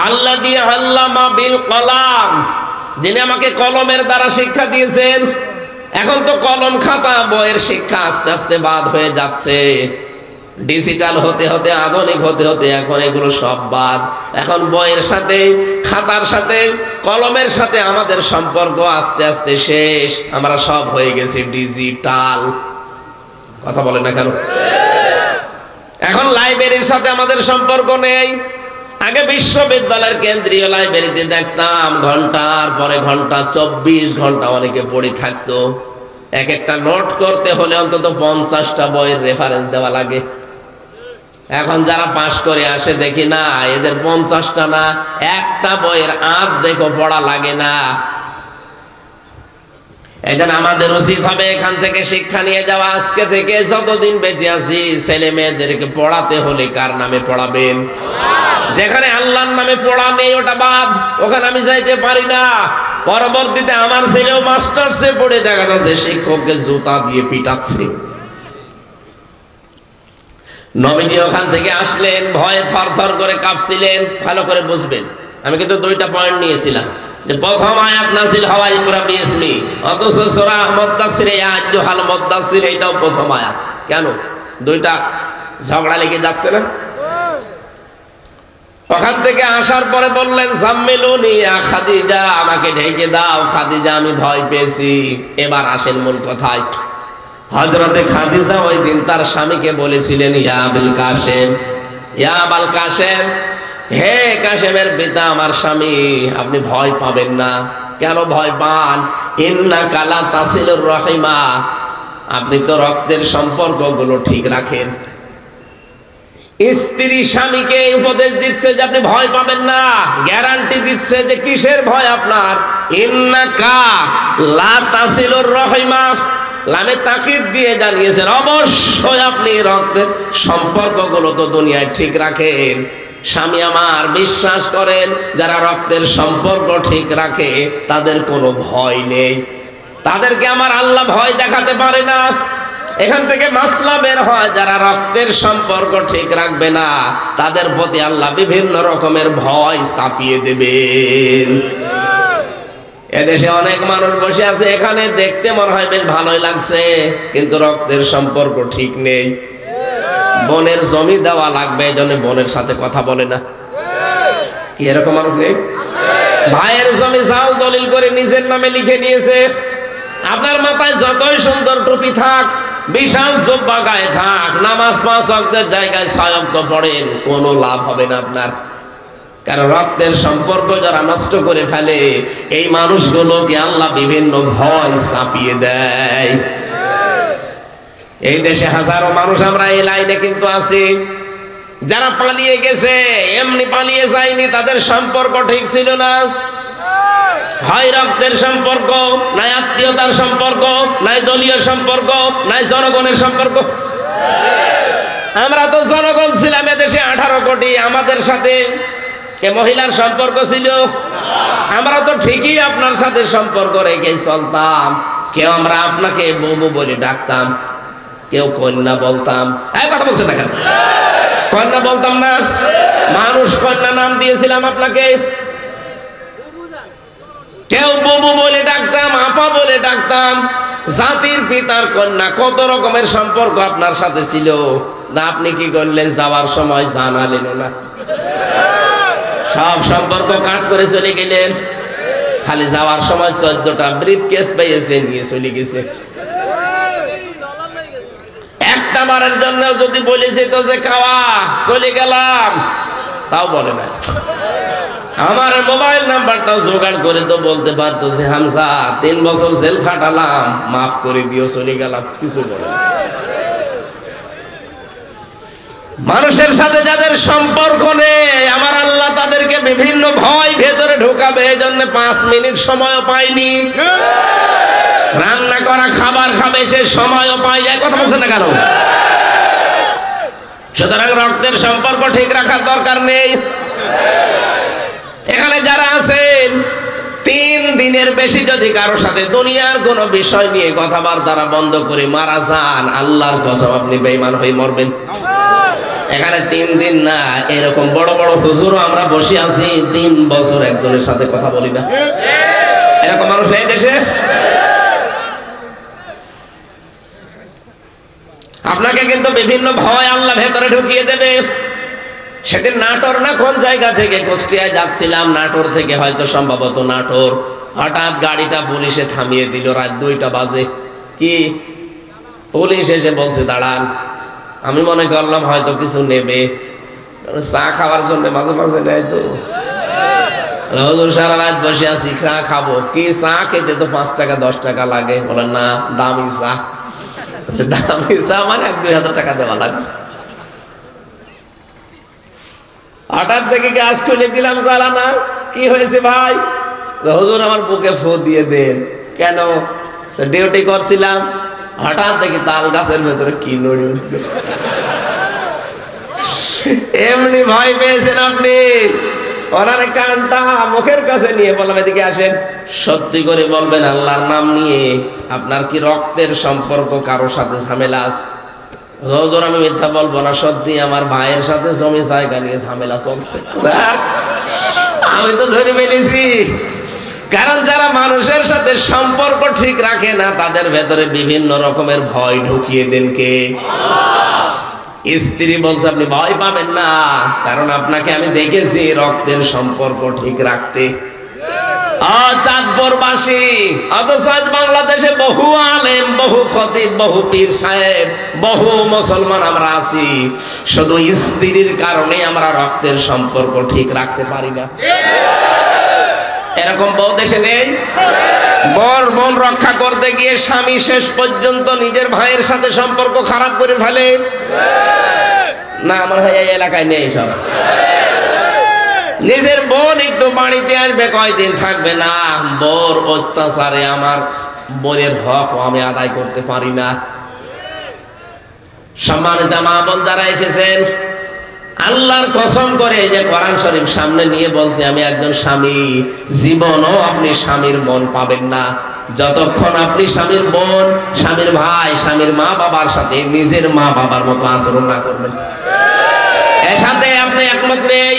আল্লাযী আল্লামা বিল কলাম, যিনি আমাকে কলমের দ্বারা শিক্ষা দিয়েছেন। এখন তো কলম খাতা বইয়ের শিক্ষা আস্তে আস্তে বাদ হয়ে যাচ্ছে। ডিজিটাল হতে হতে, আধুনিক হতে হতে এখন এগুলো সব বাদ। এখন বইয়ের সাথে, খাতার সাথে, কলমের সাথে আমাদের সম্পর্ক আস্তে আস্তে শেষ। আমরা সব হয়ে গেছি ডিজিটাল। কথা বলেন না কেন? এখন লাইব্রেরির সাথে আমাদের সম্পর্ক নেই। আগে বিশ্ববিদ্যালয়ের কেন্দ্রীয় লাইব্রেরিতে দেখতাম ঘন্টার পরে ঘন্টা, 24 ঘন্টা অনেকে পড়ে থাকতো। এক একটা নোট করতে হলে অন্তত 50টা বইয়ের রেফারেন্স দেওয়া লাগে। এখন যারা পাশ করে আসে দেখি না, এদের 50টা না, একটা বইয়ের দেখো পড়া লাগে না। এই জন্য আমাদের উচিত হবে এখান থেকে শিক্ষা নিয়ে যাওয়া। আজকে থেকে যতদিন বেঁচে আছি ছেলে মেয়েদেরকে পড়াতে হলে কার নামে পড়াবেন? যেখানে আল্লাহর নামে পড়া নেই ওটা বাদ, ওখানে আমি যাইতে পারি না। পরবর্তীতে আমার ছেলেও মাস্টার্সে পড়ে দেখা যাচ্ছে শিক্ষককে জুতা দিয়ে পিটাচ্ছে। নবীজি ওখান থেকে আসলেন, ভয়ে থরথর করে কাঁপছিলেন। ভালো করে বুঝবেন, আমি কিন্তু 2টা পয়েন্ট নিয়েছিলাম। যে প্রথম আয়াত নাযিল হওয়া ইকরা বিইসমি, অথচ সূরা মুদ্দাসসির ইয়া আইয়ুহাল মুদ্দাসসির এটাও প্রথম আয়াত। কেন 2টা ঝগড়া লেগে যাচ্ছে না? ওখান থেকে আসার পরে বললেন জাম্মিলুনি ইয়া খাদিজা, আমাকে ঢেকে দাও খাদিজা, আমি ভয় পেয়েছি। এবার আসেন মূল কথায়। হযরতে খাদিজা ওই দিন তার স্বামীকে বলেছিলেন ইয়া আবুল কাসেম, ইয়া আবুল কাসেম, হে কাসেমের পিতা আমার স্বামী, আপনি ভয় পাবেন না। কেন ভয় পান? ইন্নাকা লা তাসিলুর রাহিমা, আপনি তো রক্তের সম্পর্কগুলো ঠিক রাখেন। স্ত্রী স্বামীকে উপদেশ দিচ্ছে যে আপনি ভয় পাবেন না, গ্যারান্টি দিচ্ছে যে কিসের ভয় আপনার? ইন্নাকা লা তাসিলুর রাহিমা, লামে তাকিদ দিয়ে জানিয়েছেন অবশ্যই আপনি রক্তের সম্পর্কগুলো তো দুনিয়ায় ঠিক রাখেন। স্বামী আমার, বিশ্বাস করেন যারা রক্তের সম্পর্ক ঠিক রাখে তাদের কোনো ভয় নেই। তাদেরকে আমার আল্লাহ ভয় দেখাতে পারে না। এখান থেকে মাসলা বের হয়, যারা রক্তের সম্পর্ক ঠিক রাখবে না তাদের প্রতি আল্লাহ বিভিন্ন রকমের ভয় চাপিয়ে দেবেন। এদেশে অনেক মানুষ বসে আছে, এখানে দেখতে মনে হয় বেশ ভালোই লাগছে, কিন্তু রক্তের সম্পর্ক ঠিক নেই। বোনের জমি দেওয়া লাগবে, এই জন্য বোনের সাথে কথা বলে না। কি এরকম মানুষ নেই? ভাইয়ের জমি জাল দলিল করে নিজের নামে লিখে নিয়েছে। আপনার মাথায় যতই সুন্দর টুপি থাক, বিশাল জুব্বা গায়ে থাক, নামাজ 5 ওয়াক্তের জায়গায় 6 ওয়াক্ত পড়েন, কোনো লাভ হবে না আপনার। কারণ রক্তের সম্পর্ক যারা নষ্ট করে ফেলে এই মানুষগুলোকে আল্লাহ বিভিন্ন ভয় চাপিয়ে দেয়। এই দেশে হাজারো মানুষ আমরা এই লাইনে কিন্তু আছি, যারা পালিয়ে গেছে, এমনি পালিয়ে যায়নি, তাদের সম্পর্ক ঠিক ছিল না। হয় রক্তের সম্পর্ক, নাই আত্মীয়তার সম্পর্ক, নাই দলীয় সম্পর্ক, নাই জনগণের সম্পর্ক। আমরা তো জনগণ ছিলাম এদেশে 18 কোটি, আমাদের সাথে এ মহিলার সম্পর্ক ছিল। আমরা তো ঠিকই আপনার সাথে সম্পর্ক রেখে চলতাম। কেউ আমরা আপনাকে বউ বলে ডাকতাম, কেউ কন্যা বলতাম। এই কথা বলছেন না কেন? কন্যা বলতাম না? মানুষ কন্যা নাম দিয়েছিলাম আপনাকে। কেউ বউ বলে ডাকতাম, আপা বলে ডাকতাম। জাতির পিতার কন্যা, কত রকমের সম্পর্ক আপনার সাথে ছিল, না আপনি কি করলেন? যাওয়ার সময় জানালেন না, সব সম্পর্ক কাট করে চলে গেলেন। খালি যাওয়ার সময় 14টা ব্রিফকেস পেয়েছে, নিয়ে চলে গেছে। একটা বারের জন্য যদি বলেছে তো যে খাওয়া চলে গেলাম, তাও বলে না। আমার মোবাইল নাম্বারটাও জোগাড় করে তো বলতে পারতো যে হামজা 3 বছর জেল খাটালাম, মাফ করে দিও, চলে গেলাম, কিছু বলে না। মানুষের সাথে যাদের সম্পর্ক নেই, আমার আল্লাহ তাদেরকে বিভিন্ন ভয় ভেতরে ঢোকাবে। এই জন্য 5 মিনিট সময়ও পাইনি। রান্না করা খাবার খাবে, সে সময়ও পাই যায়। কথা বলছেন না কেন? সুতরাং রক্তের সম্পর্ক ঠিক রাখার দরকার নেই। এখানে যারা আছেন 3 দিনের বেশি যদি কারোর সাথে দুনিয়ার কোন বিষয় নিয়ে কথাবার্তা বন্ধ করে মারা যান, আল্লাহর কসম আপনি বেঈমান হয়ে মরবেন। এখানে 3 দিন না, এরকম বড় বড় হুজুরও আমরা বসে আছি 3 বছর একজনের সাথে কথা বলি না। এরকম মানুষ নেই দেশে। আপনাকে কিন্তু বিভিন্ন ভয় আল্লাহ ভেতরে ঢুকিয়ে দেবে। সেদিন নাটোর না কোন জায়গা থেকে কুষ্টিয়ায় যাচ্ছিলাম, নাটোর থেকে হয়তো সম্ভবত নাটোর, হঠাৎ গাড়িটা পুলিশে থামিয়ে দিল। রাত 2টা বাজে। কি পুলিশ এসে বলছে দাঁড়ান। আমি মনে করলাম হয়তো কিছু নেবে, চা খাওয়ার জন্য মাঝে মাঝে নেয় তো। হুজুর সারা রাত বসে আছি, চা খাবো। কি চা খেতে তো 5 টাকা 10 টাকা লাগে। বলেন না, দামি চা। দামি চা মানে 1-2 হাজার টাকা দেওয়া লাগবে। হঠাৎ থেকে গ্যাস খুলে দিলাম, জ্বালা না। কি হয়েছে ভাই? হুজুর আমার বুকে ফু দিয়ে দেন। কেন? ডিউটি করছিলাম, হঠাৎ থেকে তাল গাছের ভেতরে কি নড়ি উঠল। এমনি ভয় পেয়েছেন আপনি। ওনার কানটা মুখের কাছে নিয়ে বললাম এদিকে আসেন। সত্যি করে বলবেন আল্লাহর নাম নিয়ে আপনার কি রক্তের সম্পর্ক কারোর সাথে ঝামেলা আছে? হুজুর আমি মিথ্যা বলবো না, সত্যি আমার ভাইয়ের সাথে জমি জায়গা নিয়ে ঝামেলা চলছে। আমি তো ধরে ফেলেছি। কারণ যারা মানুষের সাথে সম্পর্ক ঠিক রাখে না, তাদের ভেতরে বিভিন্ন রকমের ভয় ঢুকিয়ে দেন কে? স্ত্রী বলছে আপনি ভয় পাবেন না, কারণ আপনাকে আমি দেখেছি রক্তের সম্পর্ক ঠিক রাখতে। চাঁদপুরবাসী, অথচ বাংলাদেশে বহু আলেম, বহু খতিব, বহু পীর সাহেব, বহু মুসলমান আমরা আছি। শুধু স্ত্রীর কারণে আমরা রক্তের সম্পর্ক ঠিক রাখতে পারি না। এরকম বউ দেশে নেই? বর বোন রক্ষা করতে গিয়ে স্বামী শেষ পর্যন্ত নিজের ভাইয়ের সাথে সম্পর্ক খারাপ করে ফেলে না? আমার ভাই এই এলাকায় নেই সব। নিজের বোন একটু বাড়িতে আসবে, কয়দিন থাকবে না, বোর অত্যাচারে আমার বোনের হক আমি আদায় করতে পারি না। সম্মানিত মা বোন যারা এসেছেন, আল্লাহর কসম করে যে কোরআন শরীফ সামনে নিয়ে বলছে আমি একজন স্বামী, জীবনও আপনি স্বামীর মন পাবেন না যতক্ষণ আপনি স্বামীর বোন, স্বামীর ভাই, স্বামীর মা বাবার সাথে নিজের মা বাবার মতো আচরণ না করবেন। এর সাথে আপনি একমত নেই?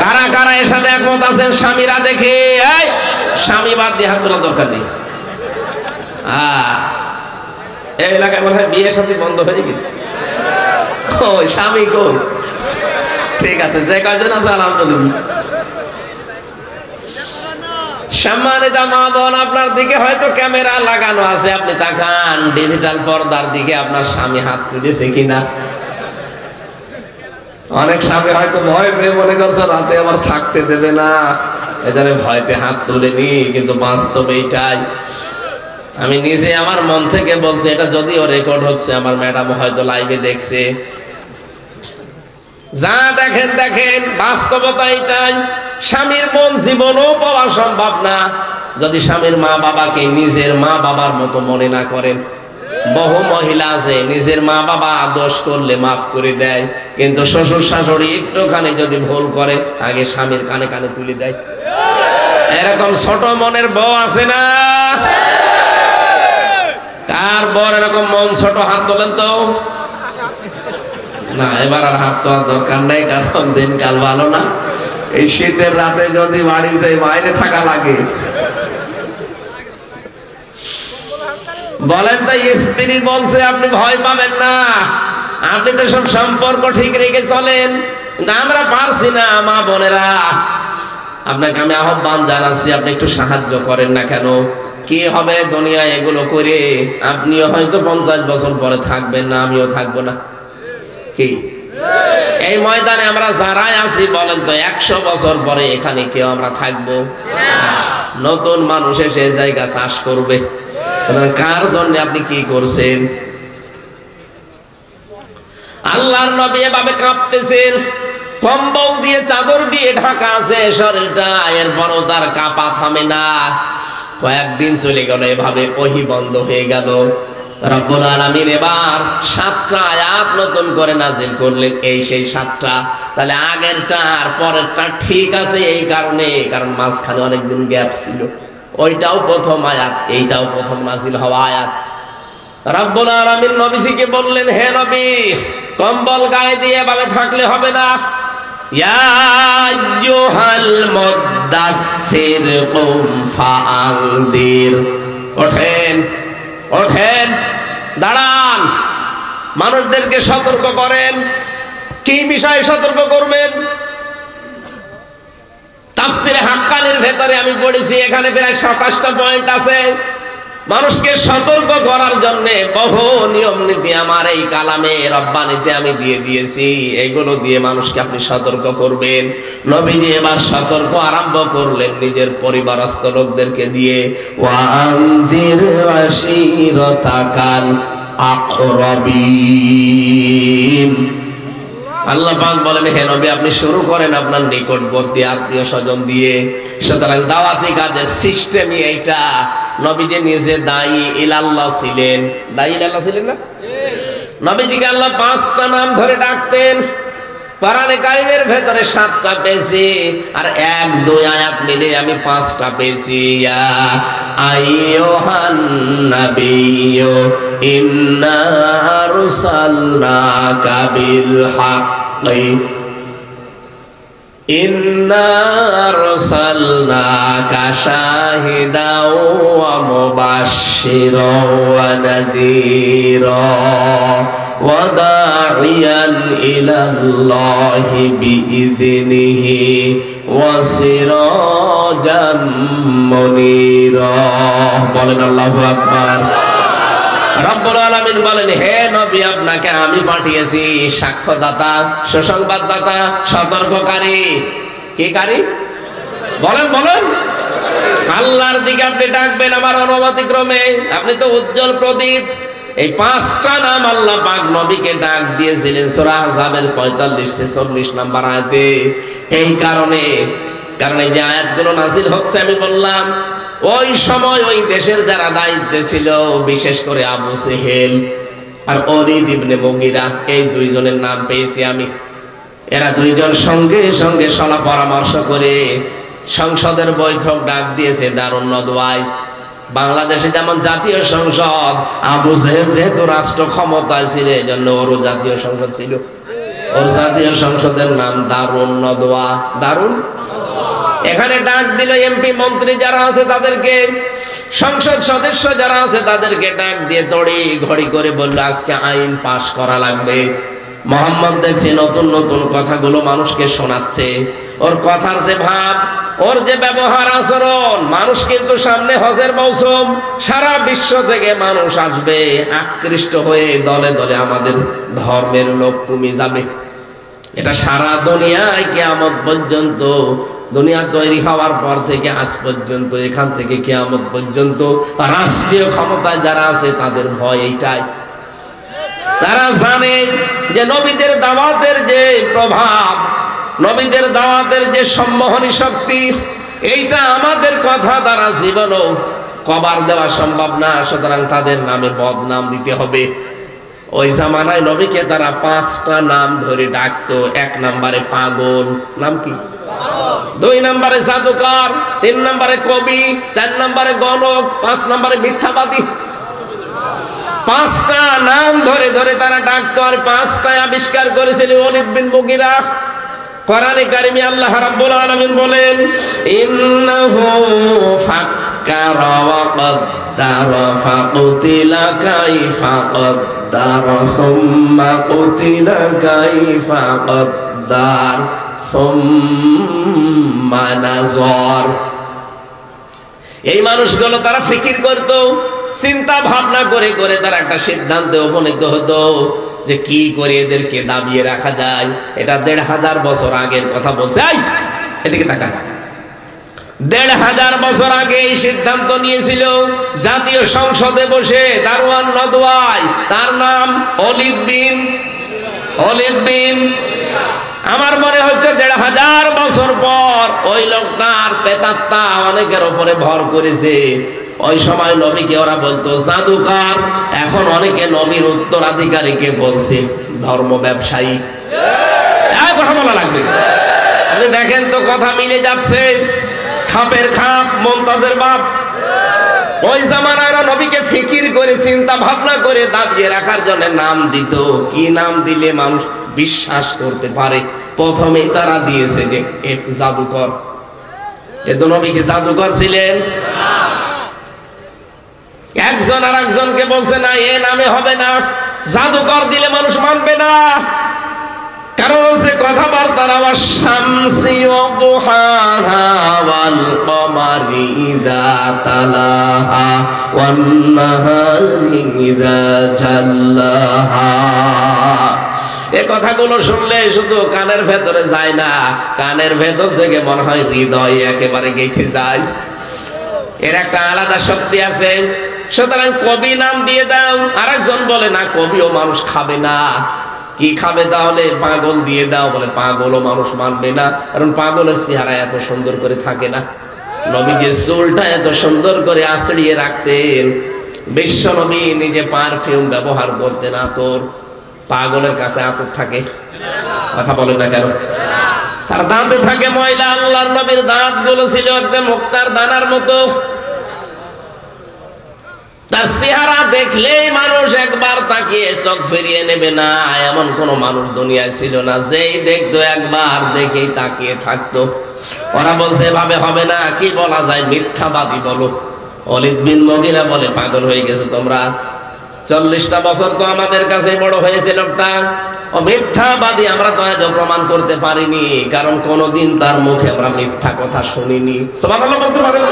কারা কারা এর সাথে একমত আছেন? স্বামীরা দেখে, এই স্বামী বাদ দিয়ে হাত তোলার দরকার নেই। এই এলাকায় মনে হয় বিয়ে শাদী বন্ধ হয়ে গেছে। ওই স্বামী কই? ঠিক আছে, যে কয়জন আছে আলহামদুলিল্লাহ। সম্মানিত মা বোন, আপনার দিকে হয়তো ক্যামেরা লাগানো আছে, আপনি তাকান ডিজিটাল পর্দার দিকে, আপনার স্বামী হাত তুলেছে কিনা। অনেক স্বামী হয়তো ভয় পেয়ে মনে করছে রাতে আমার থাকতে দেবে না, এজন্য ভয়তে হাত তুলেনি, কিন্তু বাস্তবে এইটাই। আমি নিজে আমার মন থেকে বলছি, এটা যদিও রেকর্ড হচ্ছে, আমার ম্যাডাম হয়তো লাইভে দেখছে। যা দেখেন দেখেন, বাস্তবতা এটাই। স্বামীর মন জীবনও পাওয়া সম্ভব না যদি স্বামীর মা বাবাকে নিজের মা বাবার মতো মনে না করেন। বহু মহিলা আছে নিজের মা বাবা দোষ করলে মাফ করে দেয়, কিন্তু শ্বশুর শাশুড়ি একটুখানি যদি ভুল করে আগে স্বামীর কানে কানে তুলে দেয়। এরকম ছোট মনের বউ আছে না? কার বর এরকম মন ছোট? হাত তোলেন তো। না, এবার আর হাত তোলার দরকার নেই, কারণ দিনকাল ভালো না। এই শীতের রাতে যদি বাড়িতে বাইরে থাকা লাগে, বলেন তো, স্ত্রী বলছে আপনি ভয় পাবেন না, আপনি তো সব সম্পর্ক ঠিক রেখে চলেন, কিন্তু আমরা পারছি না। মা বোনেরা, আপনাকে আমি আহ্বান জানাচ্ছি, আপনি একটু সাহায্য করেন না কেন? কি হবে দুনিয়ায় এগুলো করে? আপনিও হয়তো 50 বছর পরে থাকবেন না, আমিও থাকবো না। কি এই ময়দানে আমরা যারাই আছি, বলেন তো 100 বছর পরে এখানে কেউ আমরা থাকবো? নতুন মানুষ এসে জায়গা চাষ করবে। কার জন্য আপনি কি করছেন? আল্লাহর নবী এভাবে কাঁপতেছেন, কম্বল দিয়ে চাদর দিয়ে ঢাকা আছে শরীরটা, এরপরও তার কাঁপা থামে না। কয়েকদিন চলে গেল, এভাবে ওহী বন্ধ হয়ে গেল। রব্বুল আলামিন এবার 7টা আয়াত নতুন করে নাজিল করলেন। এই সেই 7টা। তাহলে আগেরটা আর পরেরটা ঠিক আছে এই কারণে, কারণ মাঝখানে অনেকদিন গ্যাপ ছিল। ওইটাও প্রথম আয়াত, এইটাও প্রথম নাজিল হওয়া আয়াত। রব্বুল আলামিন নবীজিকে বললেন, হে নবী, কম্বল গায়ে দিয়ে এভাবে থাকলে হবে না। ইয়া আইয়ুহাল মুদ্দাসসির কুম ফাআনদির। ওঠেন, ওঠেন, দাঁড়ান, মানুষদেরকে সতর্ক করেন। কি বিষয়ে সতর্ক করবেন? তাফসীরে হাক্কানির ভেতরে আমি পড়েছি, এখানে প্রায় 27টা পয়েন্ট আছে মানুষকে সতর্ক করার জন্য। বহু নিয়ম নীতি আমার এই কালামে রব্বানিতে আমি দিয়ে দিয়েছি, এগুলো দিয়ে মানুষকে আপনি সতর্ক করবেন। নবীজি এবার সতর্ক আরম্ভ করলেন নিজের পরিবারস্থ লোকদেরকে দিয়ে। ওয়ানজির আশিরাতাকাল আকরাবিন। আল্লাহ পাক বলেন, হে নবী, আপনি শুরু করেন আপনার নিকটবর্তী আত্মীয় স্বজন দিয়ে। সুতরাং দাওয়াতি কাজের সিস্টেমই এইটা। নবীজি নিজে দায়ী ইলাল্লাহ ছিলেন। দায়ী ইলাল্লাহ ছিলেন না? নবীজিকে আল্লাহ 5টা নাম ধরে ডাকতেন। কোরআনে কারীমের ভেতরে 7টা পেয়েছি, আর 1-2 আয়াত মিলে আমি 5টা পেয়েছি। ইয়া আইয়ুহান নাবিয়্যু ইন্না আরসালনাকা বিল হাক্কি ইন্না আরসালনাকা শাহিদাও ওয়া মুবাশশিরাও ওয়া নাযীরা ওয়া দা'iয়ান ইলাল্লাহি বিইযনিহি ওয়া সিরাজাম মুনীরা। বলেন আল্লাহু আকবার। রব্বুল আলামিন বলেন, হে নবী, আপনাকে আমি পাঠিয়েছি সাক্ষ্যদাতা, সুসংবাদদাতা, সতর্ককারী। কি কারী? বলেন, বলেন। আল্লাহর দিকে আপনি ডাকবেন আমার অনুমতি ক্রমে। আপনি তো উজ্জ্বল প্রদীপ। এই 5টা নাম আল্লাহ পাক নবীকে ডাক দিয়েছিলেন সূরা আহজাবের 45-46 নম্বর আয়াতে। এই কারণে এই যে আয়াতগুলো নাযিল হচ্ছে, আমি বললাম ওই সময় ওই দেশের যারা দায়িত্বে ছিল, বিশেষ করে আবু সেহেল আর ওলীদ ইবনে মুগীরা, এই 2 জনের নাম পেয়েছি আমি। এরা 2 জন সঙ্গে সঙ্গে সলা পরামর্শ করে সংসদের বৈঠক ডাক দিয়েছে দারুন নদওয়ায়। বাংলাদেশে যেমন জাতীয় সংসদ, আবু সেহেল যেহেতু রাষ্ট্র ক্ষমতায় ছিল, এই জন্য ওরও জাতীয় সংসদ ছিল। ওর জাতীয় সংসদের নাম দারুন নদওয়া। দারুন। এখানে ডাক দিল এমপি মন্ত্রী যারা আছে তাদেরকে, সংসদ সদস্য যারা আছে তাদেরকে ডাক দিয়ে তড়ি ঘড়ি করে বলল, আজকে আইন পাশ করা লাগবে। মোহাম্মদ দেখছি নতুন নতুন কথাগুলো মানুষকে শোনাচ্ছে। ওর কথার যে ভাব, ওর যে ব্যবহার আচরণ, মানুষ কিন্তু সামনে হজের মৌসুম, সারা বিশ্ব থেকে মানুষ আসবে আকৃষ্ট হয়ে, দলে দলে আমাদের ধর্মের লোক কমে যাবে। এটা সারা দুনিয়ায় কিয়ামত পর্যন্ত, দুনিয়া তৈরি হওয়ার পর থেকে আজ পর্যন্ত, এখান থেকে কিয়ামত পর্যন্ত রাষ্ট্রীয় ক্ষমতায় যারা আছে তাদের ভয় এইটাই। তারা জানে যে নবীদের দাওয়াতের যে প্রভাব, নবীদের দাওয়াতের যে সম্মোহনী শক্তি, এইটা আমাদের কথা দ্বারা জীবনও কভার দেওয়া সম্ভব না। সুতরাং তাদের নামে বদনাম দিতে হবে। ওই জামানায় নবীকে তারা 5টা নাম ধরে ডাকতো। 1 নম্বরে পাগল, নাম কি? 2 নম্বরে জাদুকর, 3 নম্বরে কবি, 4 নম্বরে গণক, 5 নম্বরে মিথ্যাবাদী। 5টা নাম ধরে ধরে তারা ডাকতো, আর 5টায় আবিষ্কার করেছিল ওলীদ বিন মুগীরা। কোরআনে কারিমে আল্লাহ রাব্বুল আলামিন বলেন, ইন্নাহু فكر وقدر فقتل كيف قدر ثم قتل كيف قدر ثم نظر। এই মানুষগুলো তারা ফিকির করত, চিন্তা ভাবনা করে করে তারা একটা সিদ্ধান্তে উপনীত হতো যে কি করে এদেরকে দাবিয়ে রাখা যায়। এটা ১৫০০ বছর আগের কথা বলছে। এদিকে তাকান, ১৫০০ বছর আগে এই সিদ্ধান্ত নিয়েছিল জাতীয় সংসদে বসে দারওয়ান নদওয়াই, তার নাম অলিদ বিন। আমার মনে হচ্ছে ১৫০০ বছর পর ওই লোকটার প্রেতাত্মা অনেকের উপরে ভর করেছে। ওই সময় নবীকে ওরা বলতো জাদুকর, এখন অনেকে নবীর উত্তরাধিকারীকে বলছে ধর্ম ব্যবসায়ী। কথা বলা লাগবে, আপনি দেখেন তো কথা মিলে যাচ্ছে। খাপের খাপ, মুমতাজের বাপ। ওই জামানায় নবীকে ফিকির করে চিন্তা ভাবনা করে দাবিয়ে রাখার জন্য নাম দিত। কি নাম দিলে মানুষ বিশ্বাস করতে পারে? প্রথমে তারা দিয়েছে যে জাদুকর। এত নবী কি জাদুকর ছিলেন? একজন আর একজনকে বলছে না, এ নামে হবে না, জাদুকর দিলে মানুষ মানবে না। কারণ হচ্ছে কথাবার্তার আওয়াজ শামসি ওয়া দুহাহা ওয়াল কমারি ইযা তালাহা ওয়ান নাহারি ইযা জাল্লাহা। এই কথাগুলো শুনলে শুধু কানের ভেতরে যায় না, কানের ভেতর থেকে মনে হয় হৃদয় একেবারে গেঁথে যায়। এর একটা আলাদা শক্তি আছে। সুতরাং কবি নাম দিয়ে দাও। আরেকজন বলে না, কবিও মানুষ খাবে না। কি খাবে তাহলে? পাগল দিয়ে দাও। বলে পাগলও মানুষ মানবে না, কারণ পাগলের চেহারা এত সুন্দর করে থাকে না। নবী যে চুলটা এত সুন্দর করে আঁচড়িয়ে রাখতেন, বিশ্ব নবী নিজে পারফিউম ব্যবহার করতেন। আতর পাগলের কাছে আতর থাকে? কথা বলে না কেন? তার দাঁতে থাকে ময়লা। আল্লাহর নবীর দাঁত গুলো ছিল একদম মুক্তার দানার মতো। তার চেহারা দেখলেই মানুষ একবার তাকিয়ে চোখ ফিরিয়ে নেবে না, এমন কোন মানুষ দুনিয়ায় ছিল না যেই দেখতো একবার দেখেই তাকিয়ে থাকতো। ওরা বলছে এভাবে হবে না, কি বলা যায়? মিথ্যাবাদী বলো। অলিদ বিন মুগিরা বলে পাগল হয়ে গেছো তোমরা। ৪০টা বছর তো আমাদের কাছে বড় হয়েছে লোকটা। ও মিথ্যাবাদী আমরা তো আজও প্রমাণ করতে পারিনি, কারণ কোনদিন তার মুখে আমরা মিথ্যা কথা শুনিনি। সুবহানাল্লাহ বলতে পারেন?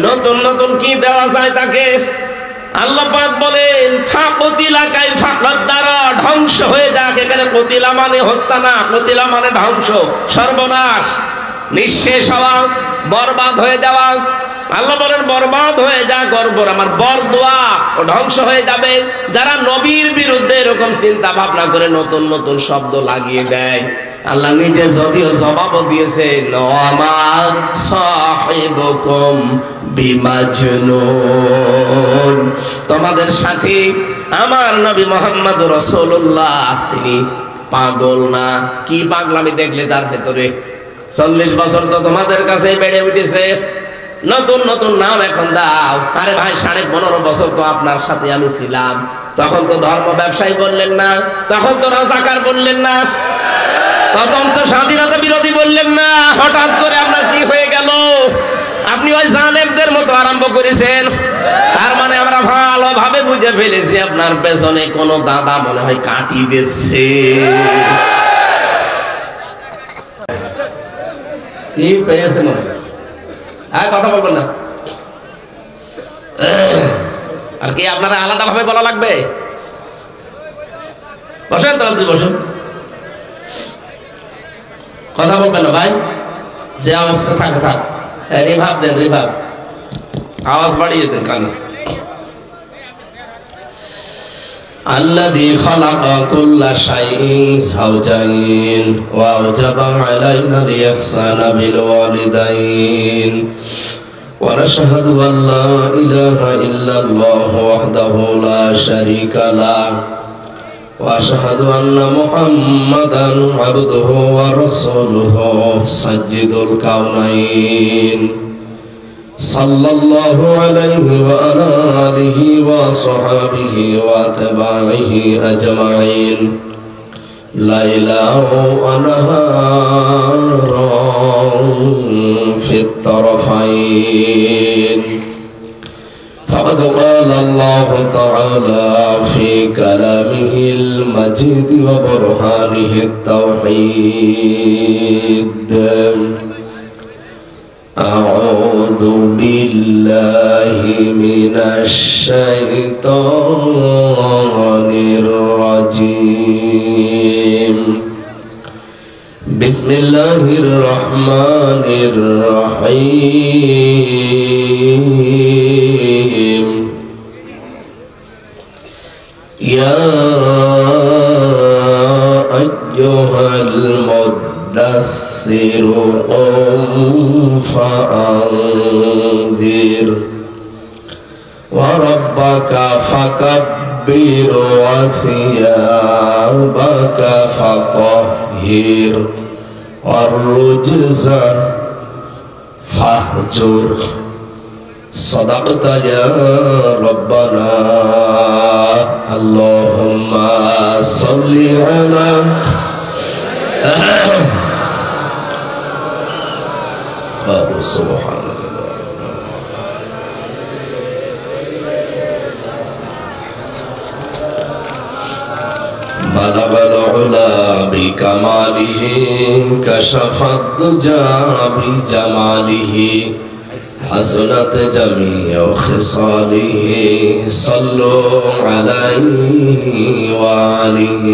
নতুন নতুন কি দেওয়া যায় তাকে? আল্লাহ পাক বলেন ফাকুতিলা কাইফা কাদ্দারা, ধ্বংস হয়ে যাক। এখানে কুতিলা মানে হত্যা না, কুতিলা মানে ধ্বংস, সর্বনাশ, নিঃশেষ হওয়া, বরবাদ হয়ে যাওয়া। আল্লাহ বলেন বরবাদ হয়ে যা, গর্বর আমার বরদোয়া, ও ধ্বংস হয়ে যাবে। যারা নবীর বিরুদ্ধে এরকম চিন্তা ভাবনা করে নতুন নতুন শব্দ লাগিয়ে দেয়, আল্লাহ নিজে যদিও জবাব দিয়েছে ওয়ামা সাহিবুকুম বিমাজনুন, তোমাদের সাথে আমার নবী মুহাম্মদ রাসূলুল্লাহ তিনি পাগল না। কি পাগলামি দেখলে তার ভেতরে? ৪০ বছর তো তোমাদের কাছে বেড়ে উঠেছে, নতুন নতুন নাম এখন দাও। আরে ভাই ১৫.৫ বছর তো আপনার সাথে আমি ছিলাম, তখন তো ধর্ম ব্যবসায়ী বললেন না, তখন তো রাজাকার বললেন না, তখন তো স্বাধীনতা বিরোধী বললেন না। হঠাৎ করে আপনার কি হয়ে গেল? আপনি ওই জালেমদের মতো আরম্ভ করেছেন। তার মানে আমরা ভালোভাবে বুঝে ফেলেছি আপনার পেছনে কোন দাদা মনে হয় কাটি দিচ্ছে। কি পেয়েছেন? কথা বলবেন না। আর কি আপনারা আলাদা ভাবে বলা লাগবে? বসেন তো, আপনি বসুন। কথা বলবেন না ভাই, যে অবস্থা থাকে থাক। রিভাব দেন, রিভাব, আওয়াজ বাড়িয়ে দেন কানে। الذي خلق كل شيء زوجين وأوجب علينا الإحسان بالوالدين ونشهد أن لا إله إلا الله وحده لا شريك له وأشهد أن محمدا عبده ورسوله سيد الكونين صلى الله عليه وعلى آله وصحبه وأتباعه أجمعين ليلا ونهارا في الطرفين. فقد قال الله تعالى في كلامه المجيد وبرهانه التوحيد: أعوذ بالله من الشيطان الرجيم. بسم الله الرحمن الرحيم. يا أيها المدثر قم فأنذر وربك فكبر وثيابك فطهر والرجز فاهجر. صدقت يا ربنا. اللهم صل على سبحان الله. بلغ العلا بكماله كشف الدجى بجماله حسنت جميع خصاله صلوا عليه وآله